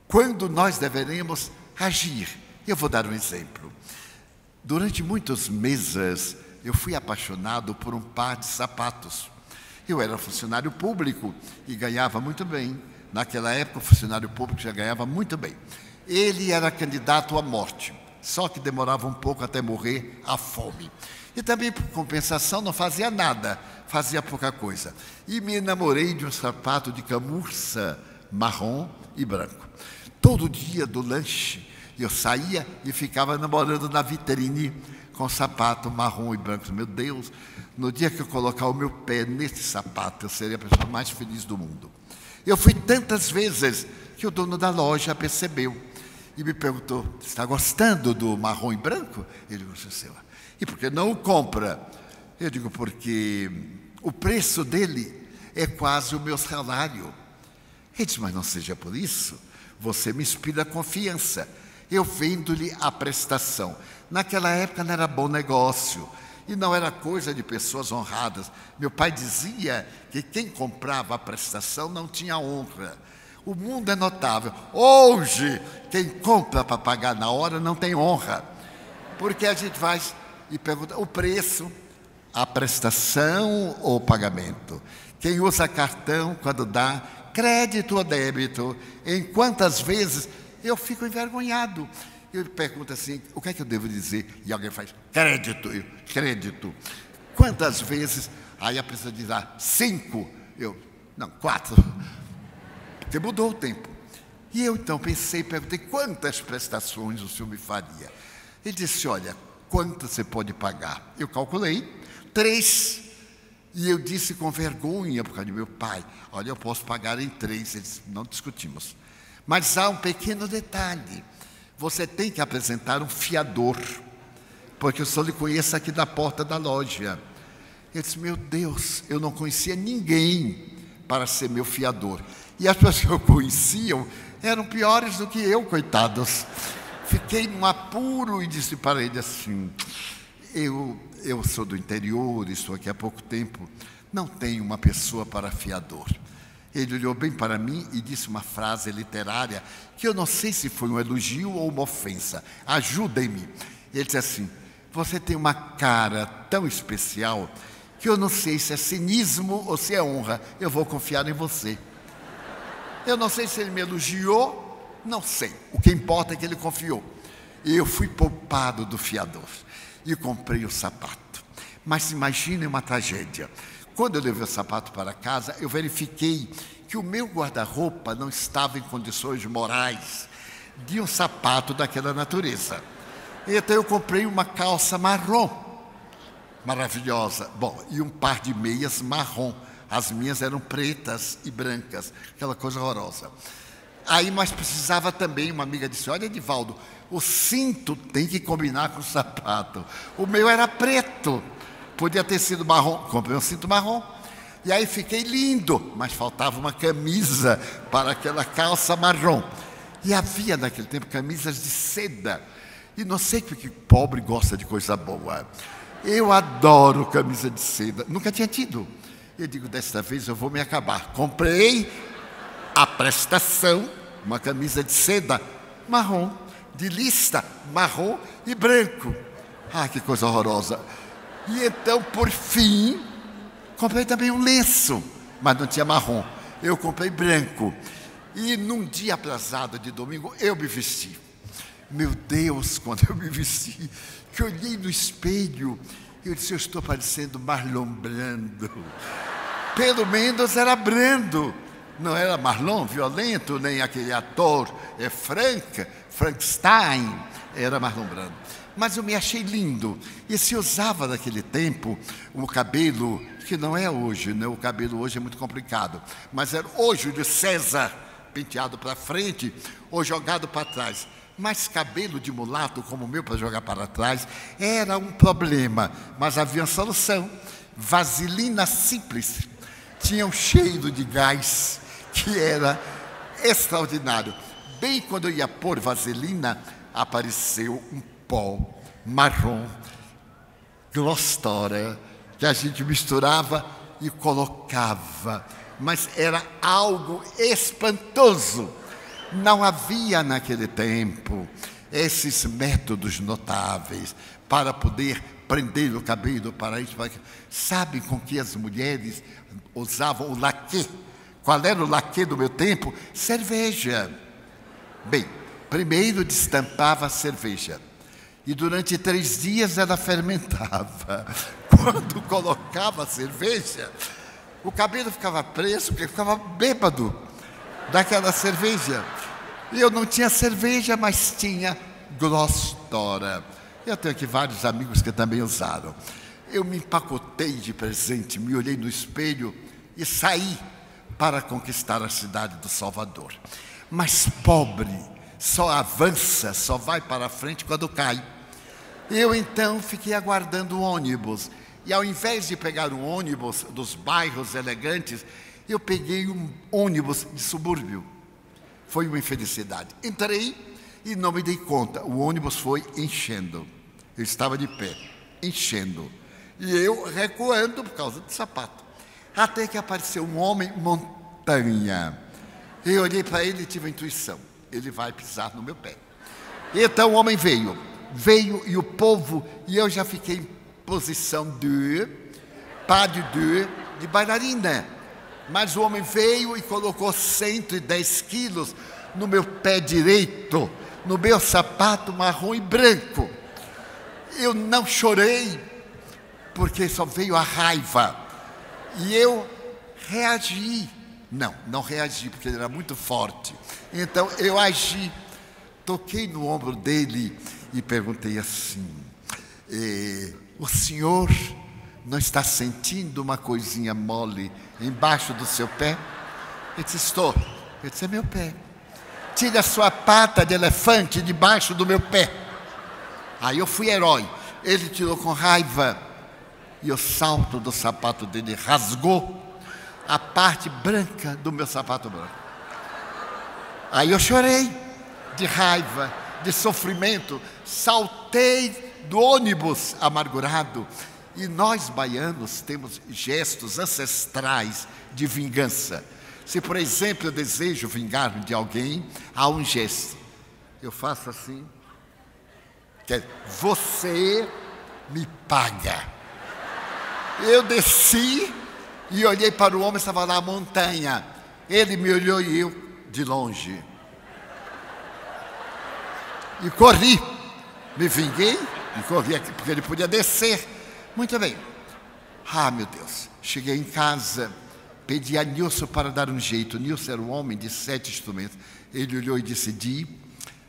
B: Quando nós deveremos agir? Eu vou dar um exemplo. Durante muitos meses, eu fui apaixonado por um par de sapatos. Eu era funcionário público e ganhava muito bem. Naquela época, o funcionário público já ganhava muito bem. Ele era candidato à morte. só que demorava um pouco até morrer a fome. E também, por compensação, não fazia nada, fazia pouca coisa. E me enamorei de um sapato de camurça marrom e branco. Todo dia do lanche, eu saía e ficava namorando na vitrine com sapato marrom e branco. Meu Deus, no dia que eu colocar o meu pé nesse sapato, eu seria a pessoa mais feliz do mundo. Eu fui tantas vezes que o dono da loja percebeu e me perguntou: está gostando do marrom e branco? Ele disse: seu. E por que não o compra? Eu digo: porque o preço dele é quase o meu salário. Ele disse: mas não seja por isso, você me inspira confiança. Eu vendo-lhe a prestação. Naquela época não era bom negócio e não era coisa de pessoas honradas. Meu pai dizia que quem comprava a prestação não tinha honra. O mundo é notável. Hoje, quem compra para pagar na hora não tem honra. Porque a gente vai e pergunta o preço, a prestação ou o pagamento. Quem usa cartão, quando dá crédito ou débito, em quantas vezes eu fico envergonhado. Eu pergunto assim: o que é que eu devo dizer? E alguém faz: crédito. Eu: crédito. Quantas vezes? Aí a pessoa diz: 5. Eu: não, 4. Porque mudou o tempo. E eu então pensei, perguntei: quantas prestações o senhor me faria? Ele disse: olha, quanto você pode pagar? Eu calculei: 3. E eu disse com vergonha, por causa do meu pai: olha, eu posso pagar em 3. Ele disse: não discutimos. Mas há um pequeno detalhe: você tem que apresentar um fiador, porque eu só lhe conheço aqui da porta da loja. Eu disse: meu Deus, eu não conhecia ninguém para ser meu fiador. E as pessoas que eu conhecia eram piores do que eu, coitados. Fiquei num apuro e disse para ele assim: eu sou do interior, estou aqui há pouco tempo, não tenho uma pessoa para fiador. Ele olhou bem para mim e disse uma frase literária que eu não sei se foi um elogio ou uma ofensa. Ajudem-me. Ele disse assim: você tem uma cara tão especial que eu não sei se é cinismo ou se é honra. Eu vou confiar em você. Eu não sei se ele me elogiou, não sei. O que importa é que ele confiou. E eu fui poupado do fiador e comprei o sapato. Mas imagine uma tragédia. Quando eu levei o sapato para casa, eu verifiquei que o meu guarda-roupa não estava em condições morais de um sapato daquela natureza. Então eu comprei uma calça marrom, maravilhosa. Bom, e um par de meias marrom. As minhas eram pretas e brancas, aquela coisa horrorosa. Aí, mas precisava também, uma amiga disse: olha, Edivaldo, o cinto tem que combinar com o sapato. O meu era preto. Podia ter sido marrom, comprei um cinto marrom. E aí fiquei lindo, mas faltava uma camisa para aquela calça marrom. E havia naquele tempo camisas de seda. E não sei porque pobre gosta de coisa boa. Eu adoro camisa de seda, nunca tinha tido. Eu digo: desta vez eu vou me acabar. Comprei a prestação, uma camisa de seda marrom, de lista marrom e branco. Ah, que coisa horrorosa. E então, por fim, comprei também um lenço, mas não tinha marrom. Eu comprei branco. E num dia atrasado de domingo, eu me vesti. Meu Deus, quando eu me vesti, que eu olhei no espelho, eu disse: eu estou parecendo Marlon Brando. Pelo menos era Brando. Não era Marlon violento, nem aquele ator Frankenstein. Era Marlon Brando. Mas eu me achei lindo. E se usava naquele tempo o cabelo, que não é hoje, né? O cabelo hoje é muito complicado, mas era o Júlio César, penteado para frente ou jogado para trás. Mas cabelo de mulato como o meu para jogar para trás era um problema, mas havia uma solução: vaselina simples. Tinha um cheiro de gás que era extraordinário. Bem quando eu ia pôr vaselina, apareceu um pó marrom, Glostora, que a gente misturava e colocava. Mas era algo espantoso. Não havia naquele tempo esses métodos notáveis para poder prender o cabelo para isso. Sabem com que as mulheres usavam o laque? Qual era o laque do meu tempo? Cerveja. Bem, primeiro destampava a cerveja. E durante 3 dias ela fermentava. Quando colocava a cerveja, o cabelo ficava preso, porque ficava bêbado daquela cerveja. E eu não tinha cerveja, mas tinha Glostora. Eu tenho aqui vários amigos que também usaram. Eu me empacotei de presente, me olhei no espelho e saí para conquistar a cidade do Salvador. Mas pobre só avança, só vai para frente quando cai. Eu então fiquei aguardando o ônibus. E ao invés de pegar um ônibus dos bairros elegantes, eu peguei um ônibus de subúrbio. Foi uma infelicidade. Entrei e não me dei conta. O ônibus foi enchendo. Eu estava de pé, enchendo. E eu recuando por causa do sapato. Até que apareceu um homem montanha. Eu olhei para ele e tive a intuição. Ele vai pisar no meu pé. Então o homem veio e o povo, e eu já fiquei em posição de pas de deux, de bailarina. Mas o homem veio e colocou 110 quilos no meu pé direito, no meu sapato marrom e branco. Eu não chorei, porque só veio a raiva. E eu reagi. Não reagi, porque ele era muito forte. Então eu agi, toquei no ombro dele e perguntei assim: o senhor não está sentindo uma coisinha mole embaixo do seu pé? Ele disse: estou. Eu disse: é meu pé. Tire a sua pata de elefante debaixo do meu pé. Aí eu fui herói. Ele tirou com raiva e o salto do sapato dele rasgou a parte branca do meu sapato branco. Aí eu chorei de raiva, de sofrimento, saltei do ônibus amargurado. E nós baianos temos gestos ancestrais de vingança. Se, por exemplo, eu desejo vingar-me de alguém, há um gesto. Eu faço assim, que é: você me paga. Eu desci e olhei para o homem, estava lá a montanha. Ele me olhou e eu de longe. E corri. Me vinguei e corri aqui, porque ele podia descer. Muito bem. Ah, meu Deus. Cheguei em casa, pedi a Nilson para dar um jeito. Nilson era um homem de 7 instrumentos. Ele olhou e disse: Di,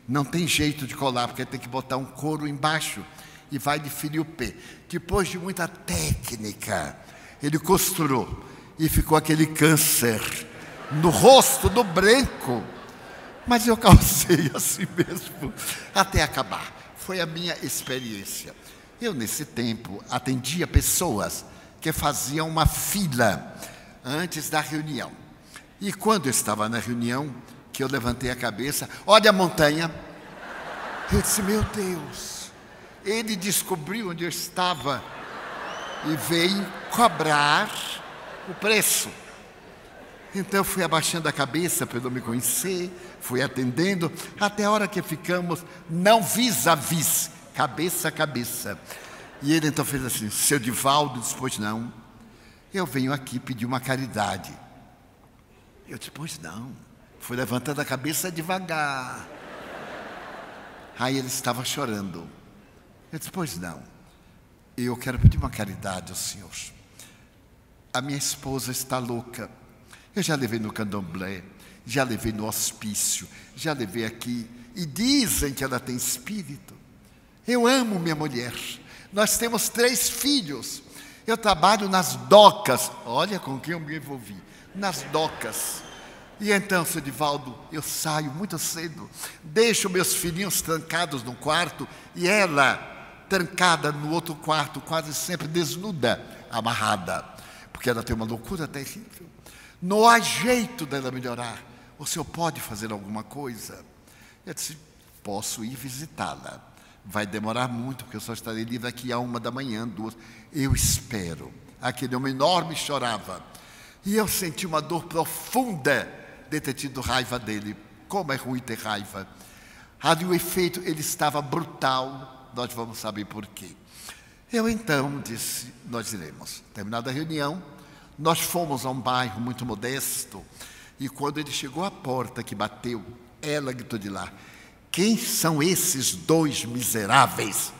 B: não tem jeito de colar, porque tem que botar um couro embaixo e vai de fio pé. Depois de muita técnica, ele costurou e ficou aquele câncer no rosto do branco. Mas eu causei assim mesmo, até acabar. Foi a minha experiência. Eu, nesse tempo, atendia pessoas que faziam uma fila antes da reunião. E quando eu estava na reunião, que eu levantei a cabeça: olha a montanha. Eu disse: meu Deus, ele descobriu onde eu estava e veio cobrar o preço. Então eu fui abaixando a cabeça para ele me conhecer, fui atendendo, até a hora que ficamos não vis-a-vis, cabeça a cabeça. E ele então fez assim: seu Divaldo? Disse: pois não, eu venho aqui pedir uma caridade. Eu disse: pois não. Fui levantando a cabeça devagar. Aí ele estava chorando. Eu disse: pois não, eu quero pedir uma caridade ao senhor. A minha esposa está louca. Eu já levei no candomblé, já levei no hospício, já levei aqui, e dizem que ela tem espírito. Eu amo minha mulher. Nós temos 3 filhos. Eu trabalho nas docas. Olha com quem eu me envolvi. Nas docas. E então, seu Divaldo, eu saio muito cedo, deixo meus filhinhos trancados no quarto e ela trancada no outro quarto, quase sempre desnuda, amarrada, porque ela tem uma loucura terrível. Não há jeito dela melhorar. O senhor pode fazer alguma coisa? Eu disse: posso ir visitá-la. Vai demorar muito, porque eu só estarei livre aqui à 1h, 2h. Eu espero. Aquele homem enorme chorava. E eu senti uma dor profunda de ter tido raiva dele. Como é ruim ter raiva. Ali o efeito, ele estava brutal. Nós vamos saber por quê. Eu então disse: nós iremos. Terminada a reunião, nós fomos a um bairro muito modesto. E quando ele chegou à porta que bateu, ela gritou de lá: quem são esses dois miseráveis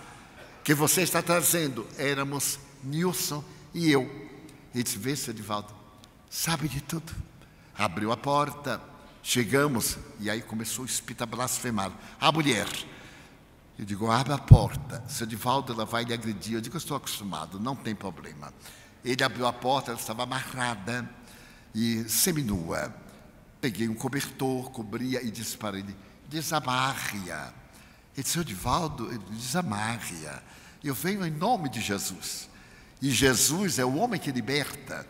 B: que você está trazendo? Éramos Nilson e eu. Ele disse, vê, seu Edivaldo, sabe de tudo. Abriu a porta, chegamos, e aí começou o espírito a blasfemar. A mulher, eu digo, abre a porta, seu Edivaldo, ela vai lhe agredir. Eu digo, eu estou acostumado, não tem problema. Ele abriu a porta, ela estava amarrada e seminua. Peguei um cobertor, cobria e disse para ele, desamarre-a. Ele disse, seu Edivaldo, desamarre-a. Eu venho em nome de Jesus. E Jesus é o homem que liberta,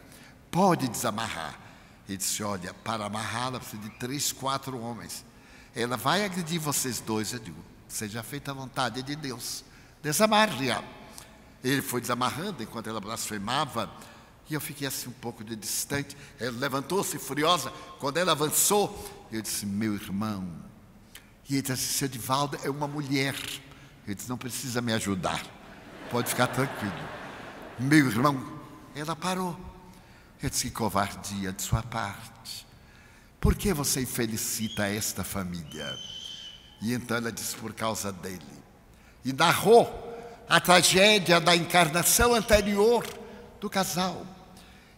B: pode desamarrar. Ele disse, olha, para amarrá-la precisa de 3, 4 homens. Ela vai agredir vocês dois. Eu digo, seja feita a vontade de Deus, desamarre-a. Ele foi desamarrando enquanto ela blasfemava, e eu fiquei assim um pouco de distante. Ela levantou-se furiosa. Quando ela avançou, eu disse, meu irmão. E ele disse, seu Edivaldo é uma mulher. Ele disse, não precisa me ajudar, pode ficar tranquilo. Meu irmão, ela parou. Eu disse, que covardia de sua parte. Por que você infelicita esta família? E então ela disse, por causa dele. E narrou a tragédia da encarnação anterior do casal.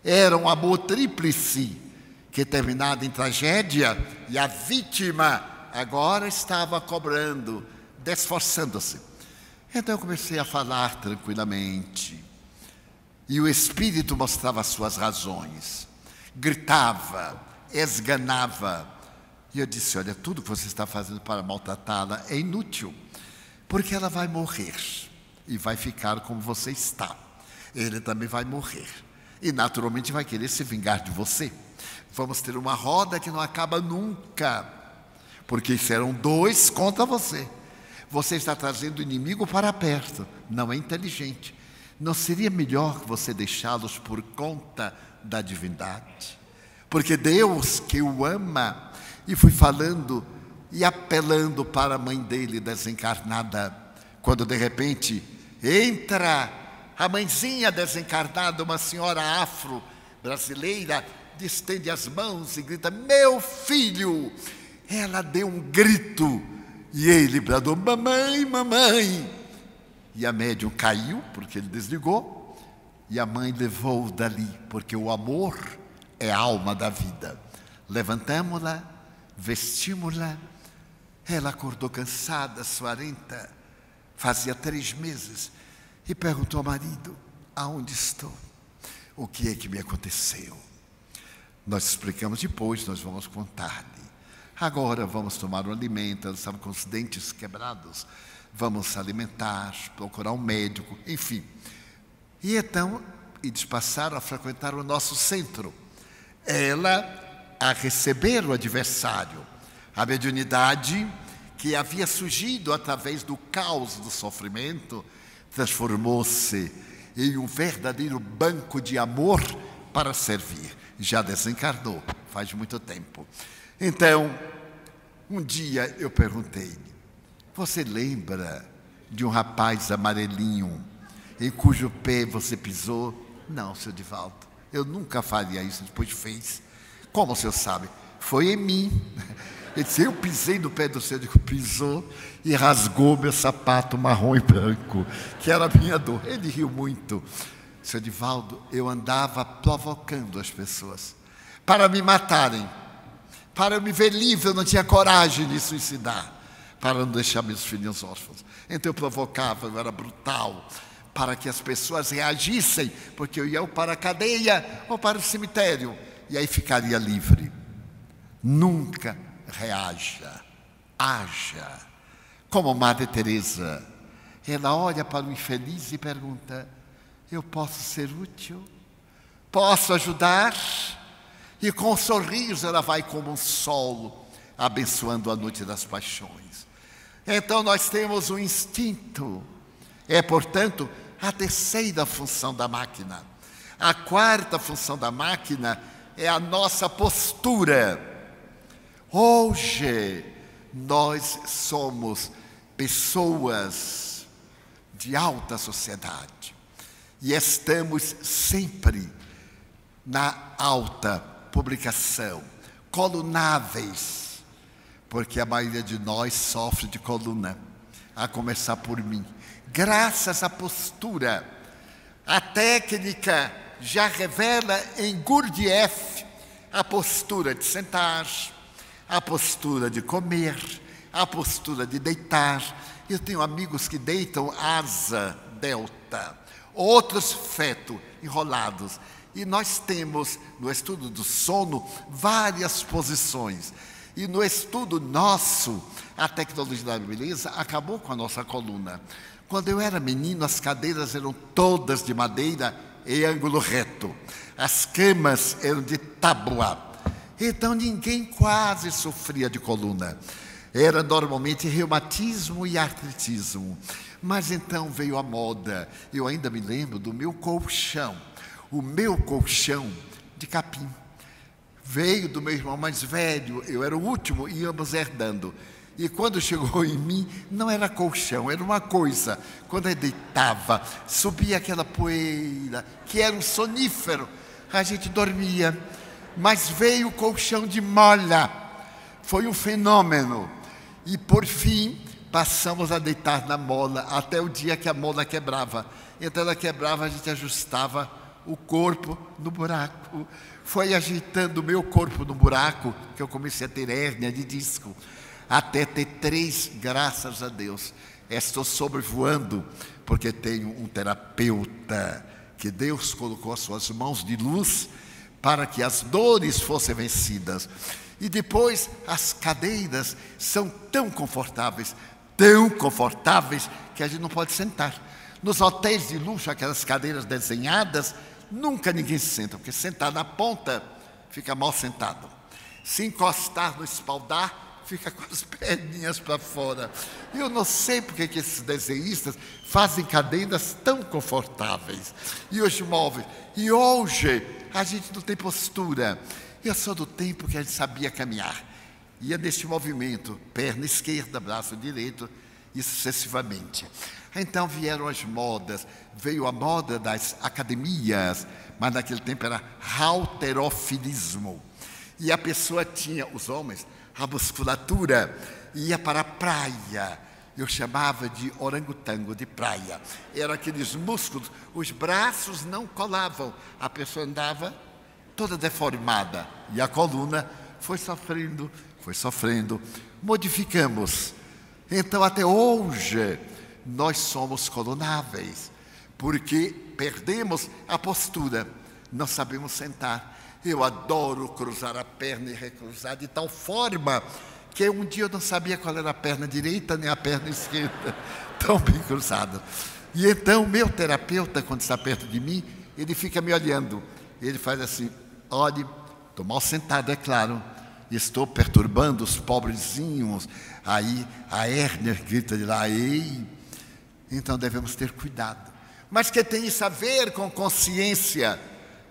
B: Era um amor tríplice, que terminado em tragédia, e a vítima agora estava cobrando, esforçando-se. Então eu comecei a falar tranquilamente. E o Espírito mostrava as suas razões. Gritava, esganava. E eu disse, olha, tudo que você está fazendo para maltratá-la é inútil. Porque ela vai morrer. E vai ficar como você está. Ele também vai morrer. E naturalmente vai querer se vingar de você. Vamos ter uma roda que não acaba nunca. Porque serão 2 contra você. Você está trazendo o inimigo para perto. Não é inteligente. Não seria melhor você deixá-los por conta da divindade? Porque Deus que o ama, e fui falando e apelando para a mãe dele desencarnada, quando de repente entra a mãezinha desencarnada, uma senhora afro-brasileira, estende as mãos e grita, meu filho! Ela deu um grito e ele bradou, mamãe, mamãe! E a médium caiu, porque ele desligou, e a mãe levou-o dali, porque o amor é a alma da vida. Levantamos-la, vestimos-la, ela acordou cansada, suarenta, fazia 3 meses, e perguntou ao marido, aonde estou? O que é que me aconteceu? Nós explicamos depois, nós vamos contar-lhe. Agora vamos tomar um alimento, ela estava com os dentes quebrados, vamos alimentar, procurar um médico, enfim. E então, eles passaram a frequentar o nosso centro. Ela a receber o adversário. A mediunidade que havia surgido através do caos do sofrimento, transformou-se em um verdadeiro banco de amor para servir. Já desencarnou, faz muito tempo. Então, um dia eu perguntei-lhe, você lembra de um rapaz amarelinho em cujo pé você pisou? Não, seu Edivaldo, eu nunca faria isso, depois fez. Como o senhor sabe? Foi em mim. Ele disse, eu pisei no pé do senhor, eu digo, pisou e rasgou meu sapato marrom e branco, que era a minha dor. Ele riu muito. Seu Edivaldo, eu andava provocando as pessoas para me matarem, para eu me ver livre, eu não tinha coragem de suicidar, para não deixar meus filhos órfãos. Então eu provocava, eu era brutal, para que as pessoas reagissem, porque eu ia ou para a cadeia ou para o cemitério, e aí ficaria livre. Nunca reaja, haja. Como Madre Teresa, ela olha para o infeliz e pergunta, eu posso ser útil? Posso ajudar? E com um sorriso ela vai como um sol, abençoando a noite das paixões. Então nós temos um instinto. É, portanto, a terceira função da máquina. A quarta função da máquina é a nossa postura. Hoje, nós somos pessoas de alta sociedade e estamos sempre na alta publicação, colunáveis, porque a maioria de nós sofre de coluna, a começar por mim. Graças à postura, a técnica já revela em Gurdjieff a postura de sentar, a postura de comer, a postura de deitar. Eu tenho amigos que deitam asa delta, outros feto, enrolados. E nós temos, no estudo do sono, várias posições. E no estudo nosso, a tecnologia da beleza acabou com a nossa coluna. Quando eu era menino, as cadeiras eram todas de madeira em ângulo reto. As camas eram de tábua. Então ninguém quase sofria de coluna. Era normalmente reumatismo e artritismo. Mas então veio a moda. Eu ainda me lembro do meu colchão. O meu colchão de capim. Veio do meu irmão mais velho, eu era o último, íamos herdando. E quando chegou em mim, não era colchão, era uma coisa. Quando eu deitava, subia aquela poeira, que era um sonífero. A gente dormia. Mas veio o colchão de mola. Foi um fenômeno. E por fim, passamos a deitar na mola, até o dia que a mola quebrava. Então ela quebrava, a gente ajustava o corpo no buraco. Foi ajeitando o meu corpo no buraco que eu comecei a ter hérnia de disco, até ter 3, graças a Deus. Estou sobrevoando, porque tenho um terapeuta que Deus colocou as suas mãos de luz para que as dores fossem vencidas. E depois as cadeiras são tão confortáveis, que a gente não pode sentar. Nos hotéis de luxo, aquelas cadeiras desenhadas, nunca ninguém se senta, porque sentar na ponta fica mal sentado. Se encostar no espaldar, fica com as perninhas para fora. Eu não sei porque que esses desenhistas fazem cadeiras tão confortáveis e os móveis. E hoje a gente não tem postura. Eu sou do tempo que a gente sabia caminhar. Ia neste movimento, perna esquerda, braço direito, e sucessivamente. Então vieram as modas, veio a moda das academias, mas naquele tempo era halterofilismo. E a pessoa tinha, os homens, a musculatura, ia para a praia. Eu chamava de orangotango de praia. Eram aqueles músculos, os braços não colavam, a pessoa andava toda deformada. E a coluna foi sofrendo, modificamos. Então até hoje nós somos colunáveis, porque perdemos a postura, não sabemos sentar. Eu adoro cruzar a perna e recruzar de tal forma que um dia eu não sabia qual era a perna direita nem a perna esquerda, tão bem cruzada. E então o meu terapeuta, quando está perto de mim, ele fica me olhando, ele faz assim: olhe, estou mal sentado, é claro, estou perturbando os pobrezinhos. Aí a hérnia grita de lá: ei! Então devemos ter cuidado. Mas que tem isso a ver com consciência,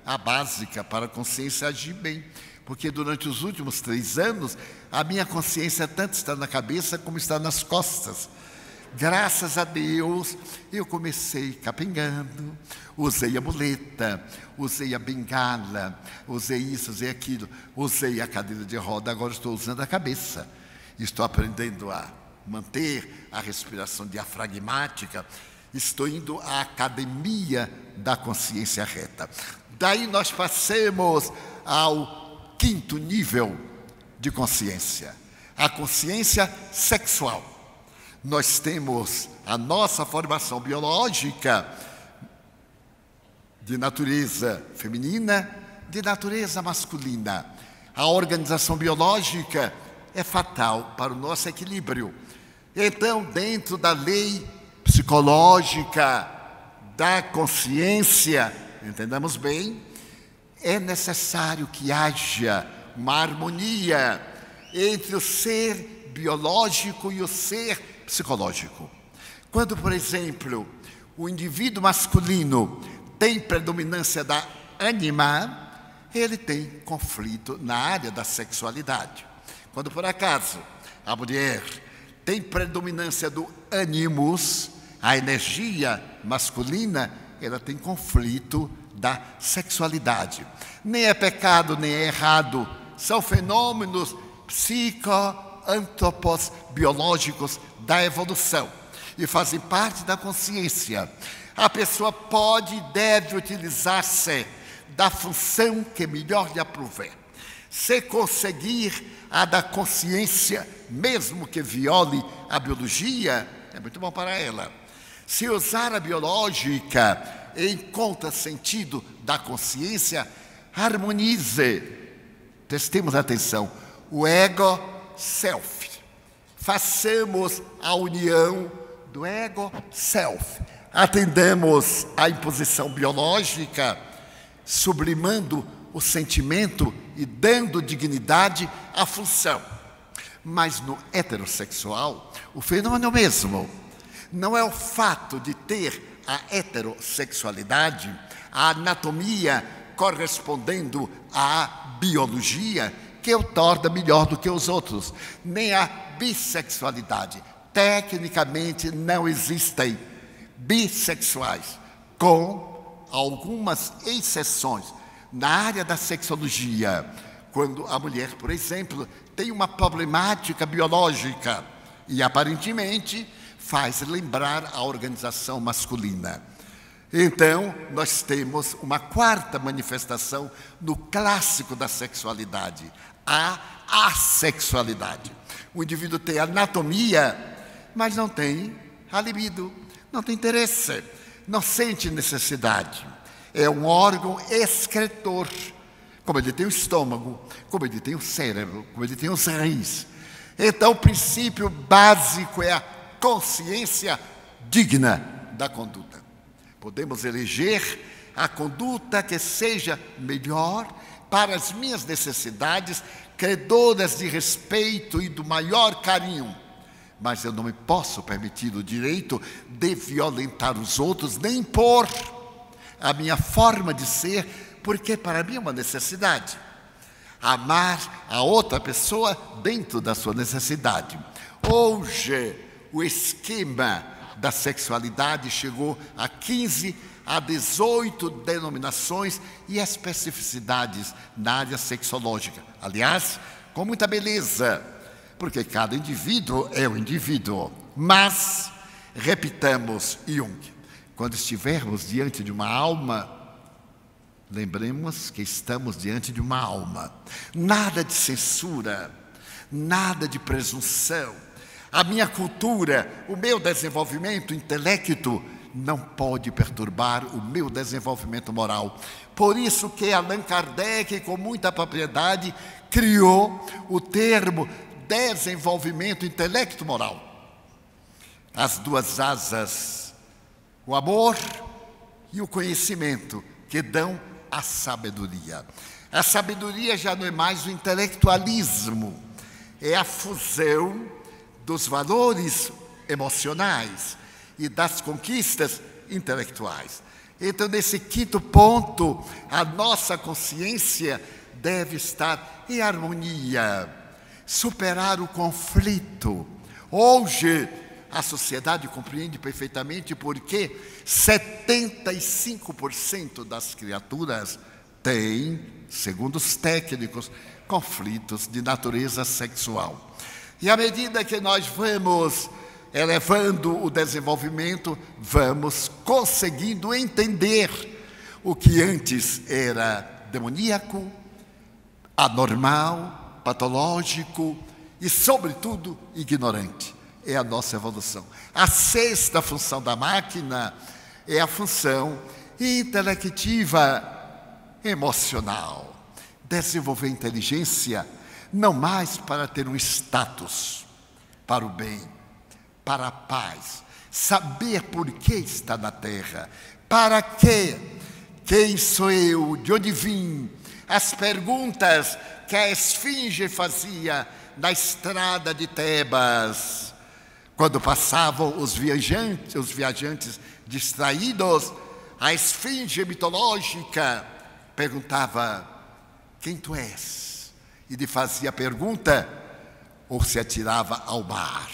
B: a básica para a consciência agir bem. Porque durante os últimos 3 anos, a minha consciência tanto está na cabeça como está nas costas. Graças a Deus, eu comecei capengando, usei a muleta, usei a bengala, usei isso, usei aquilo, usei a cadeira de roda, agora estou usando a cabeça. Estou aprendendo a manter a respiração diafragmática, estou indo à academia da consciência reta. Daí nós passamos ao 5º nível de consciência, a consciência sexual. Nós temos a nossa formação biológica de natureza feminina, de natureza masculina. A organização biológica é fatal para o nosso equilíbrio. Então, dentro da lei psicológica da consciência, entendamos bem, é necessário que haja uma harmonia entre o ser biológico e o ser psicológico. Quando, por exemplo, o indivíduo masculino tem predominância da ânima, ele tem conflito na área da sexualidade. Quando, por acaso, a mulher tem predominância do ânimos, a energia masculina, ela tem conflito da sexualidade. Nem é pecado, nem é errado. São fenômenos antropos biológicos da evolução e fazem parte da consciência. A pessoa pode e deve utilizar-se da função que melhor lhe aprouver. Se conseguir a da consciência, mesmo que viole a biologia, é muito bom para ela. Se usar a biológica em contrasentido da consciência, harmonize, prestemos atenção, o ego-self. Façamos a união do ego-self. Atendemos à imposição biológica, sublimando o sentimento e dando dignidade à função. Mas no heterossexual, o fenômeno é o mesmo. Não é o fato de ter a heterossexualidade, a anatomia correspondendo à biologia, que o torna melhor do que os outros, nem a bissexualidade. Tecnicamente não existem bissexuais, com algumas exceções. Na área da sexologia, quando a mulher, por exemplo, tem uma problemática biológica e aparentemente faz lembrar a organização masculina. Então, nós temos uma quarta manifestação no clássico da sexualidade, a assexualidade. O indivíduo tem anatomia, mas não tem a libido, não tem interesse, não sente necessidade. É um órgão excretor, como ele tem o estômago, como ele tem o cérebro, como ele tem os rins. Então, o princípio básico é a consciência digna da conduta. Podemos eleger a conduta que seja melhor para as minhas necessidades, credoras de respeito e do maior carinho. Mas eu não me posso permitir o direito de violentar os outros, nem impor a minha forma de ser, porque para mim é uma necessidade. Amar a outra pessoa dentro da sua necessidade. Hoje, o esquema da sexualidade chegou a 15 a 18 denominações e especificidades na área sexológica. Aliás, com muita beleza, porque cada indivíduo é um indivíduo. Mas, repitamos Jung, quando estivermos diante de uma alma, lembremos que estamos diante de uma alma. Nada de censura, nada de presunção. A minha cultura, o meu desenvolvimento intelecto não pode perturbar o meu desenvolvimento moral. Por isso que Allan Kardec, com muita propriedade, criou o termo desenvolvimento intelecto-moral. As duas asas, o amor e o conhecimento, que dão a sabedoria. A sabedoria já não é mais o intelectualismo, é a fusão dos valores emocionais e das conquistas intelectuais. Então, nesse quinto ponto, a nossa consciência deve estar em harmonia, superar o conflito. Hoje, a sociedade compreende perfeitamente porque 75% das criaturas têm, segundo os técnicos, conflitos de natureza sexual. E à medida que nós vamos elevando o desenvolvimento, vamos conseguindo entender o que antes era demoníaco, anormal, patológico e, sobretudo, ignorante. É a nossa evolução. A sexta função da máquina é a função intelectiva, emocional. Desenvolver inteligência não mais para ter um status, para o bem, para a paz, saber por que está na terra, para quê, quem sou eu, de onde vim, as perguntas que a esfinge fazia na estrada de Tebas, quando passavam os viajantes distraídos, a esfinge mitológica perguntava: quem tu és? E lhe fazia a pergunta, ou se atirava ao mar.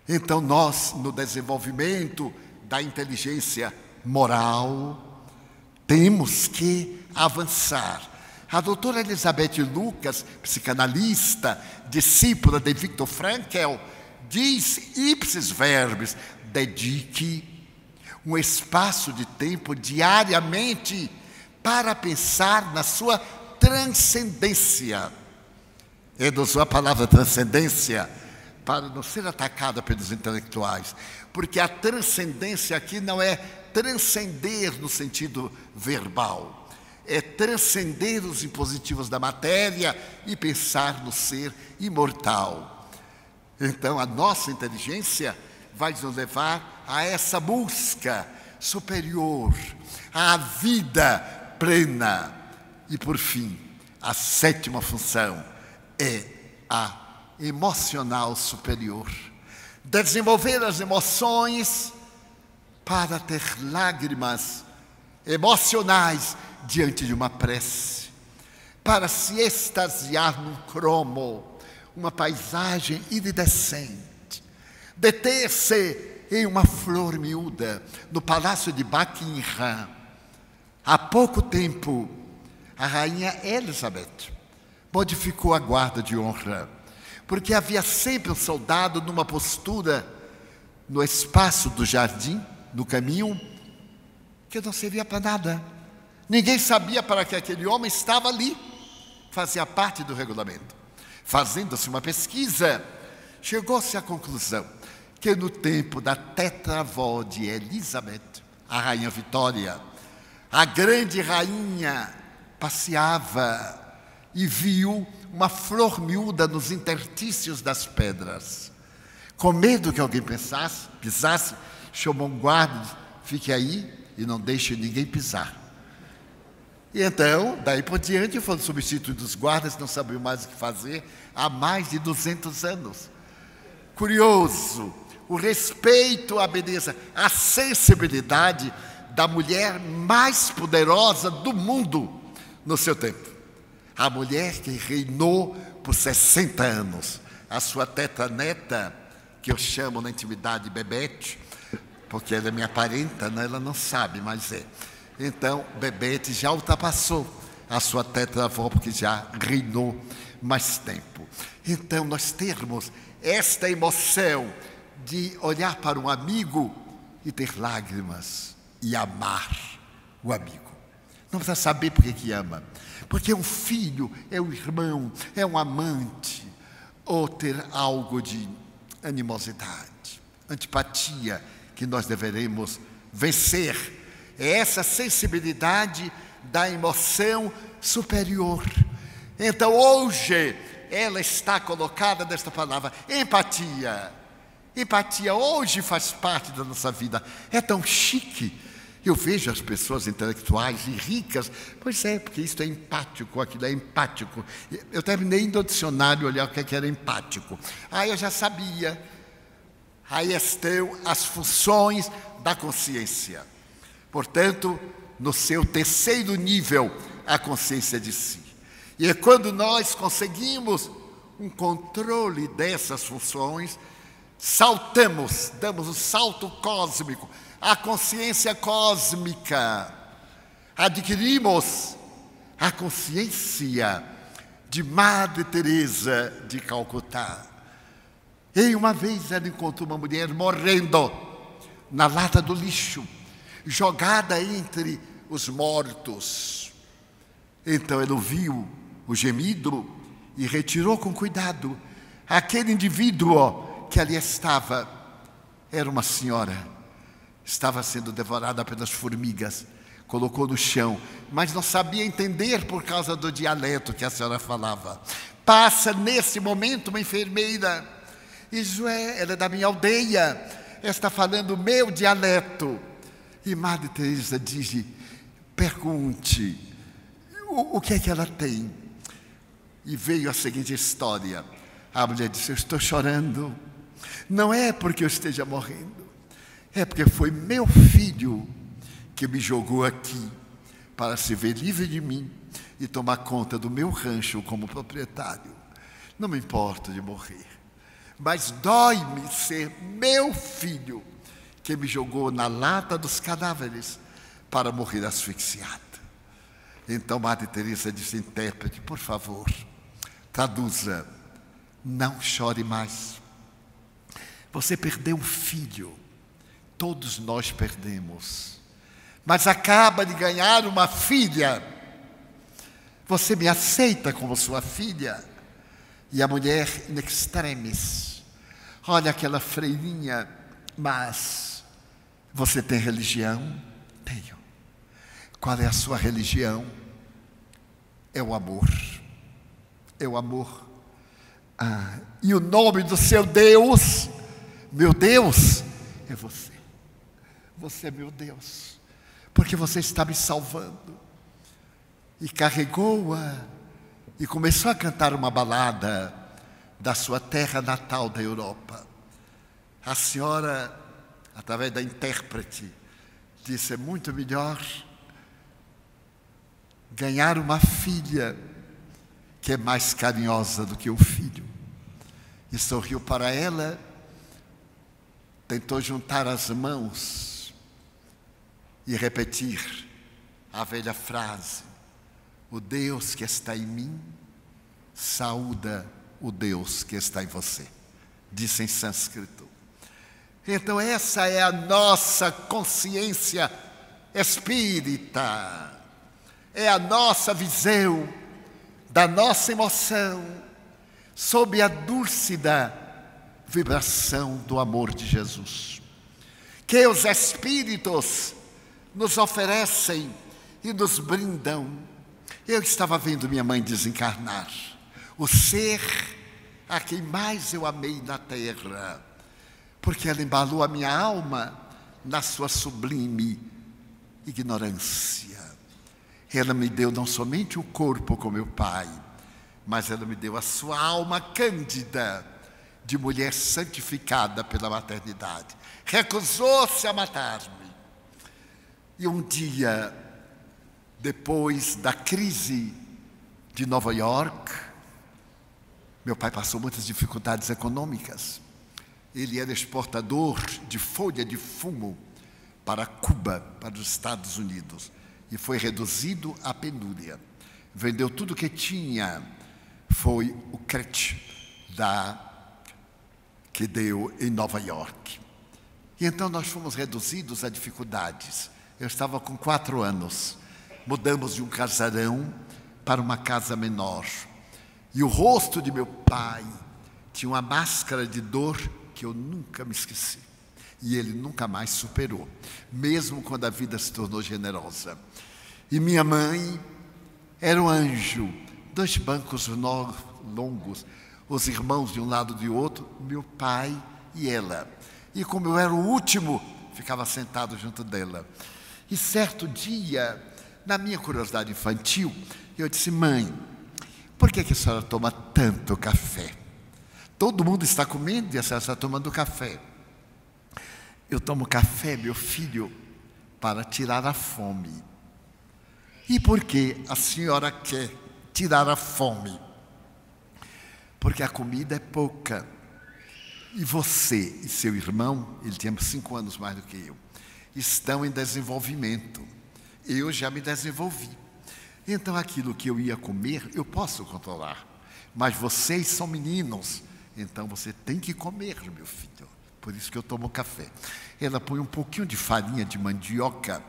B: Então nós, no desenvolvimento da inteligência moral, temos que avançar A doutora Elizabeth Lucas, psicanalista, discípula de Viktor Frankl, diz ipsis verbis: dedique um espaço de tempo diariamente para pensar na sua transcendência. Ele usou a palavra transcendência para não ser atacada pelos intelectuais, porque a transcendência aqui não é transcender no sentido verbal, é transcender os impositivos da matéria e pensar no ser imortal. Então, a nossa inteligência vai nos levar a essa busca superior, à vida plena. E, por fim, a sétima função é a emocional superior. Desenvolver as emoções para ter lágrimas emocionais diante de uma prece, para se extasiar num cromo, uma paisagem iridescente, deter-se em uma flor miúda no palácio de Buckingham. Há pouco tempo, a rainha Elizabeth modificou a guarda de honra, porque havia sempre um soldado numa postura no espaço do jardim, no caminho, que não servia para nada. Ninguém sabia para que aquele homem estava ali. Fazia parte do regulamento. Fazendo-se uma pesquisa, chegou-se à conclusão que no tempo da tetravó de Elizabeth, a rainha Vitória, a grande rainha passeava e viu uma flor miúda nos interstícios das pedras. Com medo que alguém pisasse, chamou um guarda: fique aí e não deixe ninguém pisar. E então, daí por diante, foram substituídos os guardas, não sabiam mais o que fazer há mais de 200 anos. Curioso, o respeito à beleza, a sensibilidade da mulher mais poderosa do mundo no seu tempo. A mulher que reinou por 60 anos. A sua tetraneta, que eu chamo na intimidade Bebete, porque ela é minha parenta, né? Ela não sabe, mas é. Então, Bebete já ultrapassou a sua tetravó, porque já reinou mais tempo. Então, nós temos esta emoção de olhar para um amigo e ter lágrimas e amar o amigo. Não precisa saber por que ama. Porque é um filho, é um irmão, é um amante, ou ter algo de animosidade, antipatia, que nós deveremos vencer. É essa sensibilidade da emoção superior. Então, hoje, ela está colocada nesta palavra, empatia. Empatia hoje faz parte da nossa vida. É tão chique. Eu vejo as pessoas intelectuais e ricas, pois é, porque isso é empático, aquilo é empático. Eu terminei indo ao dicionário olhar o que era empático. Aí eu já sabia. Aí estão as funções da consciência. Portanto, no seu terceiro nível, a consciência de si. E é quando nós conseguimos um controle dessas funções, saltamos, damos um salto cósmico, a consciência cósmica. Adquirimos a consciência de Madre Teresa de Calcutá. E uma vez ela encontrou uma mulher morrendo na lata do lixo, jogada entre os mortos. Então ela ouviu o gemido e retirou com cuidado. Aquele indivíduo que ali estava era uma senhora, estava sendo devorada pelas formigas. Colocou no chão, mas não sabia entender por causa do dialeto que a senhora falava. Passa nesse momento uma enfermeira e Joé, ela é da minha aldeia, está falando o meu dialeto. E Madre Teresa diz: pergunte o que é que ela tem. E veio a seguinte história. A mulher disse: eu estou chorando, não é porque eu esteja morrendo, é porque foi meu filho que me jogou aqui para se ver livre de mim e tomar conta do meu rancho como proprietário. Não me importo de morrer, mas dói-me ser meu filho que me jogou na lata dos cadáveres para morrer asfixiado. Então Madre Teresa disse: intérprete, por favor, traduza, não chore mais. Você perdeu um filho, todos nós perdemos, mas acaba de ganhar uma filha. Você me aceita como sua filha? E a mulher, in extremis, olha aquela freirinha, mas você tem religião? Tenho. Qual é a sua religião? É o amor. É o amor. E o nome do seu Deus, meu Deus, é você. Você é meu Deus, porque você está me salvando. E carregou-a e começou a cantar uma balada da sua terra natal da Europa. A senhora, através da intérprete, disse: é muito melhor ganhar uma filha que é mais carinhosa do que o filho. E sorriu para ela, tentou juntar as mãos e repetir a velha frase: o Deus que está em mim saúda o Deus que está em você. Disse em sânscrito. Então essa é a nossa consciência espírita. É a nossa visão da nossa emoção sob a dúlcida vibração do amor de Jesus, que os Espíritos nos oferecem e nos brindam. Eu estava vendo minha mãe desencarnar, o ser a quem mais eu amei na terra, porque ela embalou a minha alma na sua sublime ignorância. Ela me deu não somente o corpo como meu pai, mas ela me deu a sua alma cândida, de mulher santificada pela maternidade. Recusou-se a matar-me. E um dia, depois da crise de Nova York, meu pai passou muitas dificuldades econômicas. Ele era exportador de folha de fumo para Cuba, para os Estados Unidos, e foi reduzido à penúria. Vendeu tudo o que tinha. Foi o crédito que deu em Nova York. E então nós fomos reduzidos a dificuldades. Eu estava com 4 anos. Mudamos de um casarão para uma casa menor. E o rosto de meu pai tinha uma máscara de dor que eu nunca me esqueci. E ele nunca mais superou, mesmo quando a vida se tornou generosa. E minha mãe era um anjo, 2 bancos longos, os irmãos de um lado e do outro, meu pai e ela. E como eu era o último, ficava sentado junto dela. E certo dia, na minha curiosidade infantil, eu disse: mãe, por que a senhora toma tanto café? Todo mundo está comendo e a senhora está tomando café. Eu tomo café, meu filho, para tirar a fome. E por que a senhora quer tirar a fome? Porque a comida é pouca. E você e seu irmão, ele tinha 5 anos mais do que eu, estão em desenvolvimento. Eu já me desenvolvi. Então aquilo que eu ia comer, eu posso controlar. Mas vocês são meninos, então você tem que comer, meu filho. Por isso que eu tomo café. Ela põe um pouquinho de farinha de mandioca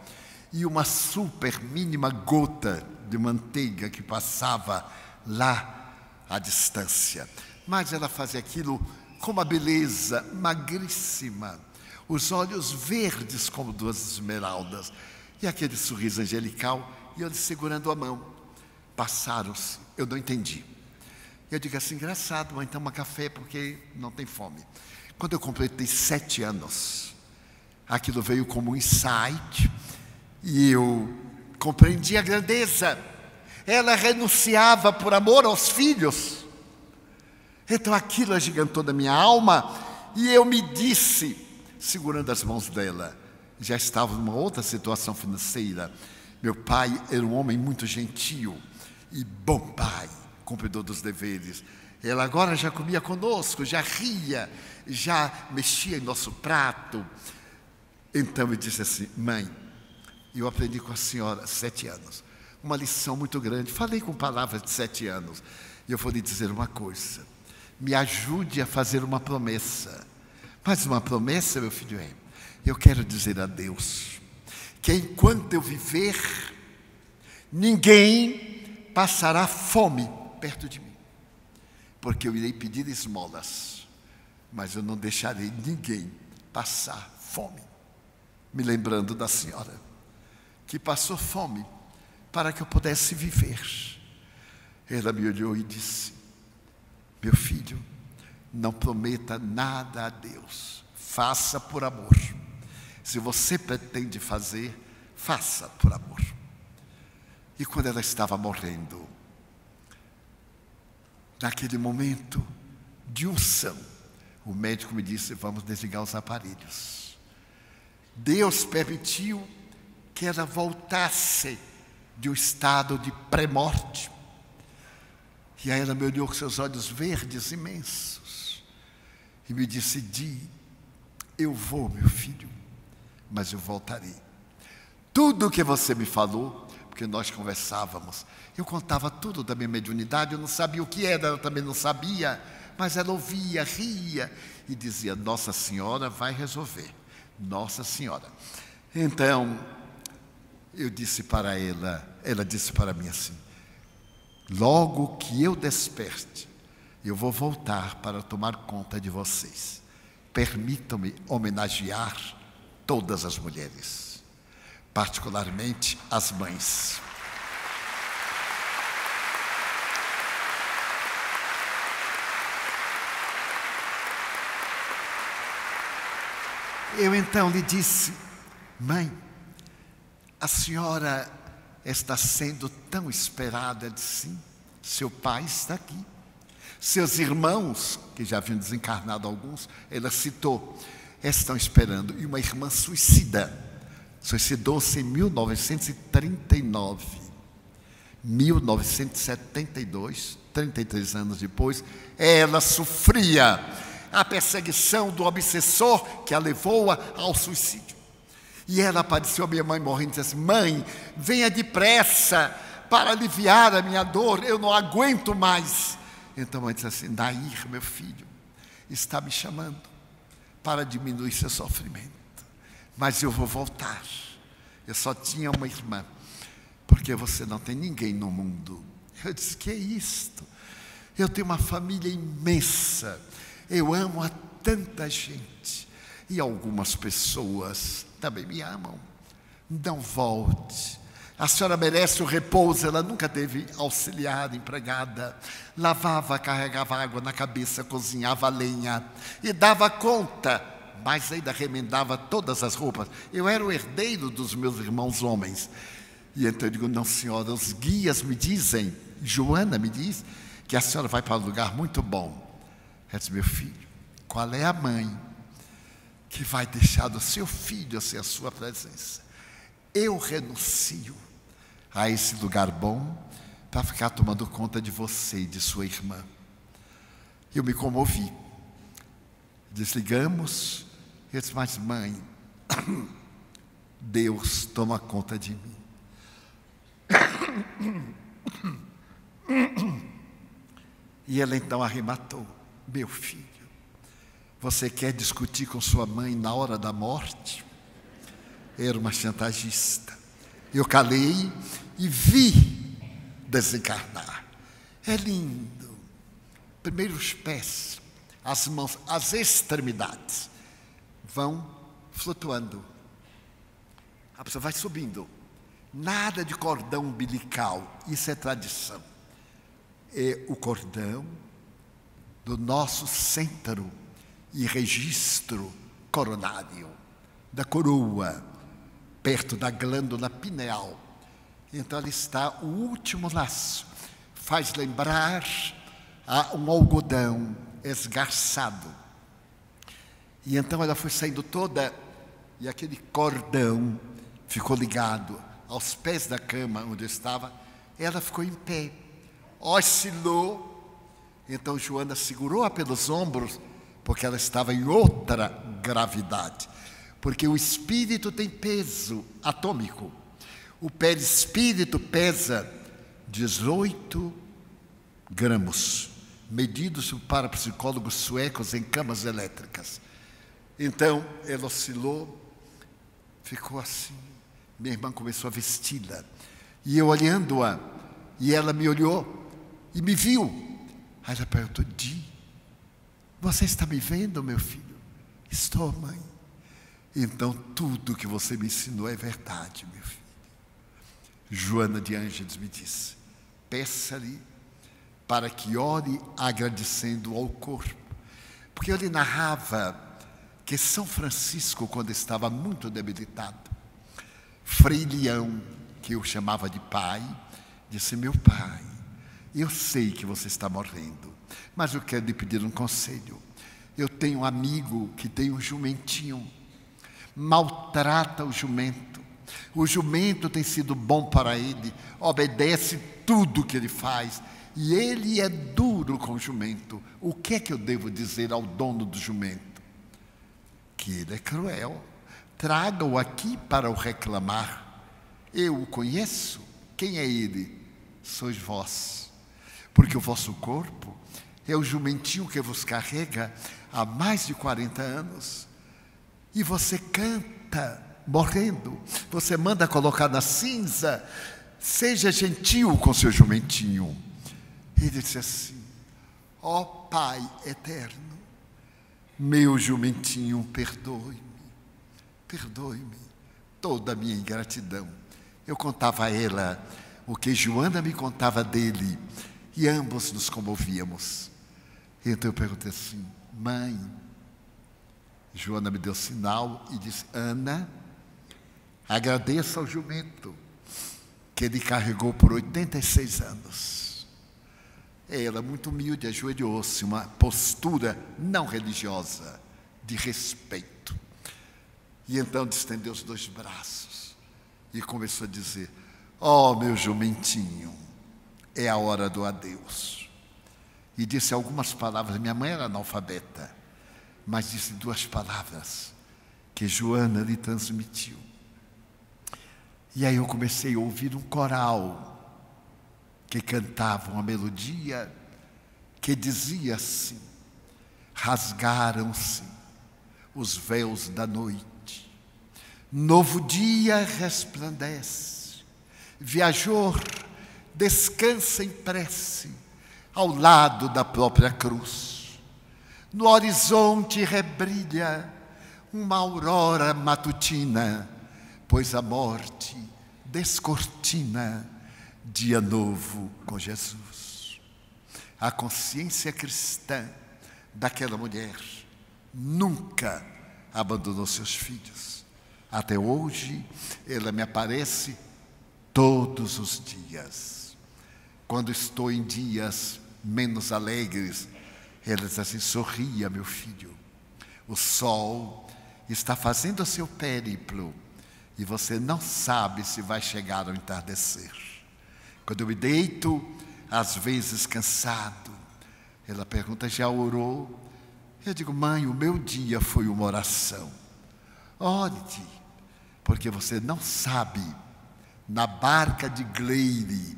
B: e uma super mínima gota de manteiga que passava lá à distância. Mas ela fazia aquilo com uma beleza magríssima, os olhos verdes como 2 esmeraldas, e aquele sorriso angelical, e eu lhe segurando a mão. Passaram-se, eu não entendi. Eu digo assim: engraçado, mãe, toma café porque não tem fome. Quando eu completei 7 anos, aquilo veio como um insight, e eu compreendi a grandeza. Ela renunciava por amor aos filhos. Então aquilo agigantou da minha alma, e eu me disse, segurando as mãos dela, já estava numa outra situação financeira. Meu pai era um homem muito gentil e bom pai, cumpridor dos deveres. Ela agora já comia conosco, já ria, já mexia em nosso prato. Então eu disse assim: mãe, eu aprendi com a senhora 7 anos. uma lição muito grande. Falei com palavras de 7 anos. E eu vou lhe dizer uma coisa. Me ajude a fazer uma promessa. Mas uma promessa, meu filho, eu quero dizer a Deus que enquanto eu viver, ninguém passará fome perto de mim. Porque eu irei pedir esmolas, mas eu não deixarei ninguém passar fome. Me lembrando da senhora, que passou fome para que eu pudesse viver. Ela me olhou e disse: meu filho, não prometa nada a Deus, faça por amor. Se você pretende fazer, faça por amor. E quando ela estava morrendo, naquele momento de unção, o médico me disse: vamos desligar os aparelhos. Deus permitiu que ela voltasse de um estado de pré-morte. E aí ela me olhou com seus olhos verdes imensos e me disse: Di, eu vou, meu filho, mas eu voltarei. Tudo o que você me falou, porque nós conversávamos, eu contava tudo da minha mediunidade, eu não sabia o que era, ela também não sabia, mas ela ouvia, ria e dizia: Nossa Senhora vai resolver, Nossa Senhora. Então, eu disse para ela disse para mim assim: logo que eu desperte, eu vou voltar para tomar conta de vocês. Permitam-me homenagear todas as mulheres, particularmente as mães. Eu então lhe disse: mãe, a senhora está sendo tão esperada. Ela disse: sim, seu pai está aqui. Seus irmãos, que já haviam desencarnado alguns, ela citou, estão esperando. E uma irmã suicidou-se em 1939. 1972, 33 anos depois, ela sofria a perseguição do obsessor que a levou ao suicídio. E ela apareceu, a minha mãe morrendo, e disse assim: mãe, venha depressa para aliviar a minha dor, eu não aguento mais. Então a mãe disse assim: Nair, meu filho, está me chamando para diminuir seu sofrimento, mas eu vou voltar. Eu só tinha uma irmã, porque você não tem ninguém no mundo. Eu disse: que é isto? Eu tenho uma família imensa, eu amo a tanta gente, e algumas pessoas também me amam. Não volte, a senhora merece o repouso. Ela nunca teve auxiliar, empregada, lavava, carregava água na cabeça, cozinhava lenha e dava conta, mas ainda remendava todas as roupas. Eu era o herdeiro dos meus irmãos homens. E então eu digo: não, senhora, os guias me dizem, Joana me diz, que a senhora vai para um lugar muito bom. Ela disse: meu filho, qual é a mãe que vai deixar do seu filho sem a sua presença? Eu renuncio a esse lugar bom para ficar tomando conta de você e de sua irmã. Eu me comovi. Desligamos. Eu disse: mas mãe, Deus toma conta de mim. E ela então arrematou: meu filho, você quer discutir com sua mãe na hora da morte? Era uma chantagista. Eu calei e vi desencarnar. É lindo. Primeiro os pés, as mãos, as extremidades vão flutuando. A pessoa vai subindo. Nada de cordão umbilical, isso é tradição. É o cordão do nosso centro e registro coronário, da coroa, perto da glândula pineal. Então ali está o último laço. Faz lembrar a um algodão esgarçado. E então ela foi saindo toda, e aquele cordão ficou ligado aos pés da cama onde eu estava. Ela ficou em pé, oscilou. Então Joana segurou-a pelos ombros, porque ela estava em outra gravidade. Porque o espírito tem peso atômico. O perispírito pesa 18 gramas, medidos por parapsicólogos suecos em camas elétricas. Então, ela oscilou, ficou assim. Minha irmã começou a vesti-la. E eu olhando-a, e ela me olhou e me viu. Aí ela perguntou: Di, você está me vendo, meu filho? Estou, mãe. Então, tudo que você me ensinou é verdade, meu filho. Joana de Ângeles me disse: peça-lhe para que ore agradecendo ao corpo. Porque eu lhe narrava que São Francisco, quando estava muito debilitado, Frei Leão, que eu chamava de pai, disse: meu pai, eu sei que você está morrendo, mas eu quero lhe pedir um conselho. Eu tenho um amigo que tem um jumentinho, maltrata o jumento. O jumento tem sido bom para ele, obedece tudo que ele faz, e ele é duro com o jumento. O que é que eu devo dizer ao dono do jumento? Que ele é cruel. Traga-o aqui para o reclamar. Eu o conheço. Quem é ele? Sois vós. Porque o vosso corpo é o jumentinho que vos carrega há mais de 40 anos. E você canta morrendo. Você manda colocar na cinza. Seja gentil com seu jumentinho. Ele disse assim: ó Pai eterno, meu jumentinho, perdoe-me. Perdoe-me toda a minha ingratidão. Eu contava a ela o que Joana me contava dele, e ambos nos comovíamos. Então eu perguntei assim: mãe, Joana me deu sinal e disse: Ana, agradeça ao jumento que ele carregou por 86 anos. Ela, muito humilde, ajoelhou-se, uma postura não religiosa, de respeito. E então estendeu os 2 braços e começou a dizer: ó meu jumentinho, é a hora do adeus. E disse algumas palavras. Minha mãe era analfabeta, mas disse 2 palavras que Joana lhe transmitiu. E aí eu comecei a ouvir um coral que cantava uma melodia que dizia assim: rasgaram-se os véus da noite, novo dia resplandece, viajor descansa em prece ao lado da própria cruz. No horizonte rebrilha uma aurora matutina, pois a morte descortina dia novo com Jesus. A consciência cristã daquela mulher nunca abandonou seus filhos. Até hoje, ela me aparece todos os dias. Quando estou em dias menos alegres, ela diz assim: sorria, meu filho. O sol está fazendo o seu périplo e você não sabe se vai chegar ao entardecer. Quando eu me deito, às vezes cansado, ela pergunta: já orou? Eu digo: mãe, o meu dia foi uma oração. Ore, porque você não sabe. Na barca de Gleire,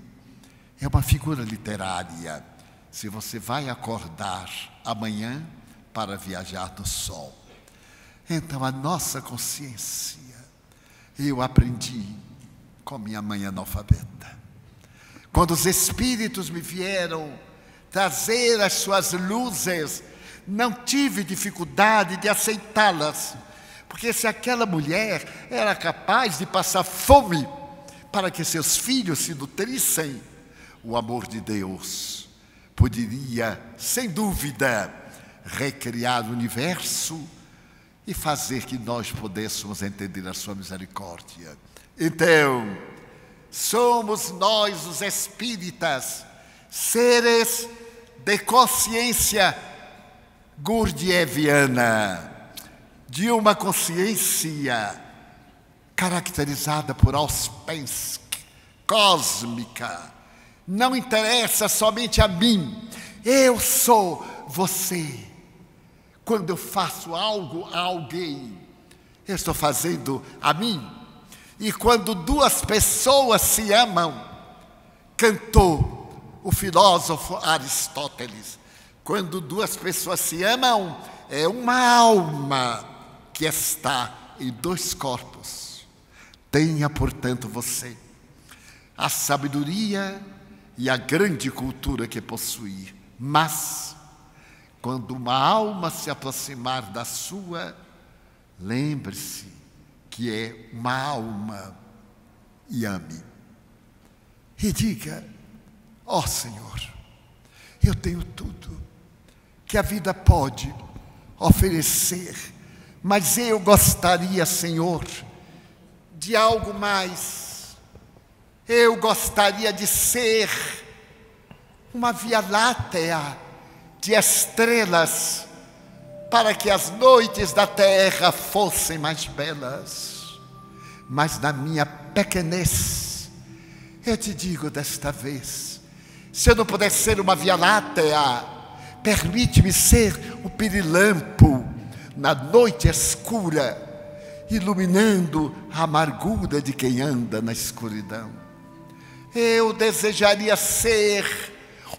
B: é uma figura literária, se você vai acordar amanhã para viajar no sol. Então a nossa consciência, eu aprendi com minha mãe analfabeta. Quando os espíritos me vieram trazer as suas luzes, não tive dificuldade de aceitá-las, porque se aquela mulher era capaz de passar fome para que seus filhos se nutrissem, o amor de Deus poderia, sem dúvida, recriar o universo e fazer que nós pudéssemos entender a sua misericórdia. Então, somos nós, os espíritas, seres de consciência gurdjieffiana, de uma consciência caracterizada por Ouspensky, cósmica. Não interessa somente a mim, eu sou você. Quando eu faço algo a alguém, eu estou fazendo a mim. E quando duas pessoas se amam, cantou o filósofo Aristóteles, quando duas pessoas se amam, é uma alma que está em dois corpos. Tenha, portanto, você a sabedoria e a grande cultura que possui, mas quando uma alma se aproximar da sua, lembre-se que é uma alma e ame. E diga: ó Senhor, eu tenho tudo que a vida pode oferecer, mas eu gostaria, Senhor, de algo mais. Eu gostaria de ser uma via láctea de estrelas, para que as noites da terra fossem mais belas. Mas na minha pequenez, eu te digo desta vez, se eu não puder ser uma via láctea, permite-me ser o pirilampo na noite escura, iluminando a amargura de quem anda na escuridão. Eu desejaria ser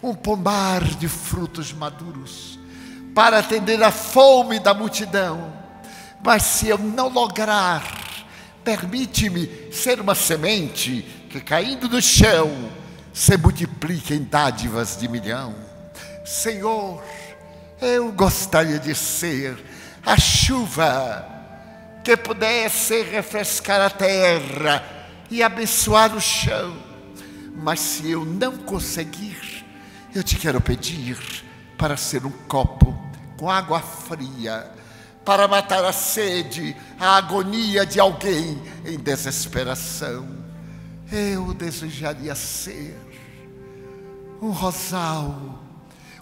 B: um pomar de frutos maduros, para atender a fome da multidão. Mas se eu não lograr, permite-me ser uma semente que, caindo no chão, se multiplica em dádivas de milhão. Senhor, eu gostaria de ser a chuva que pudesse refrescar a terra e abençoar o chão. Mas se eu não conseguir, eu te quero pedir para ser um copo com água fria, para matar a sede, a agonia de alguém em desesperação. Eu desejaria ser um rosal,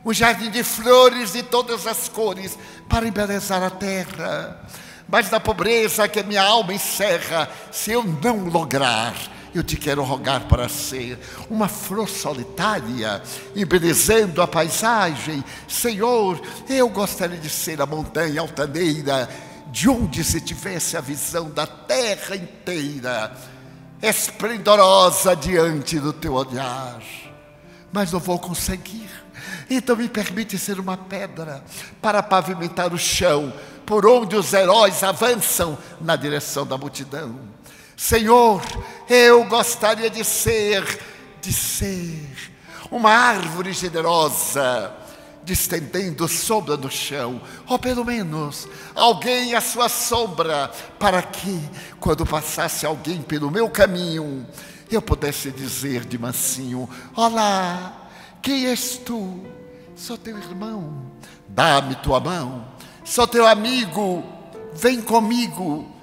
B: um jardim de flores de todas as cores, para embelezar a terra. Mas na pobreza que minha alma encerra, se eu não lograr, eu te quero rogar para ser uma flor solitária, embelezando a paisagem. Senhor, eu gostaria de ser a montanha altaneira, de onde se tivesse a visão da terra inteira, esplendorosa diante do teu olhar. Mas não vou conseguir. Então me permite ser uma pedra para pavimentar o chão, por onde os heróis avançam na direção da multidão. Senhor, eu gostaria de ser uma árvore generosa, distendendo sombra no chão, ou pelo menos alguém à sua sombra, para que, quando passasse alguém pelo meu caminho, eu pudesse dizer de mansinho: olá, quem és tu? Sou teu irmão, dá-me tua mão. Sou teu amigo, vem comigo.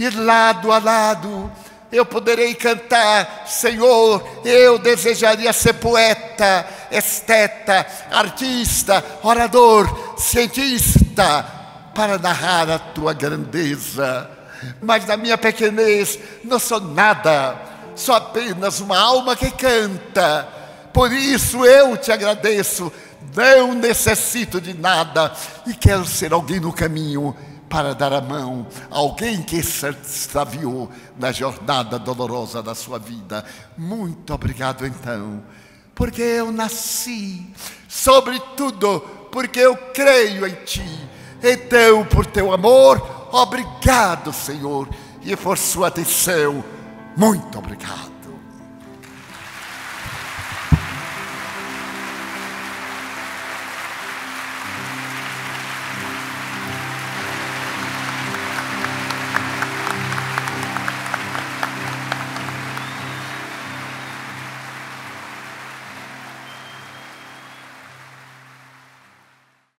B: E lado a lado eu poderei cantar: Senhor, eu desejaria ser poeta, esteta, artista, orador, cientista, para narrar a tua grandeza. Mas na minha pequenez não sou nada, sou apenas uma alma que canta. Por isso eu te agradeço, não necessito de nada, e quero ser alguém no caminho para dar a mão a alguém que se extraviou na jornada dolorosa da sua vida. Muito obrigado, então, porque eu nasci, sobretudo porque eu creio em ti. Então, por teu amor, obrigado, Senhor, e por sua atenção, muito obrigado.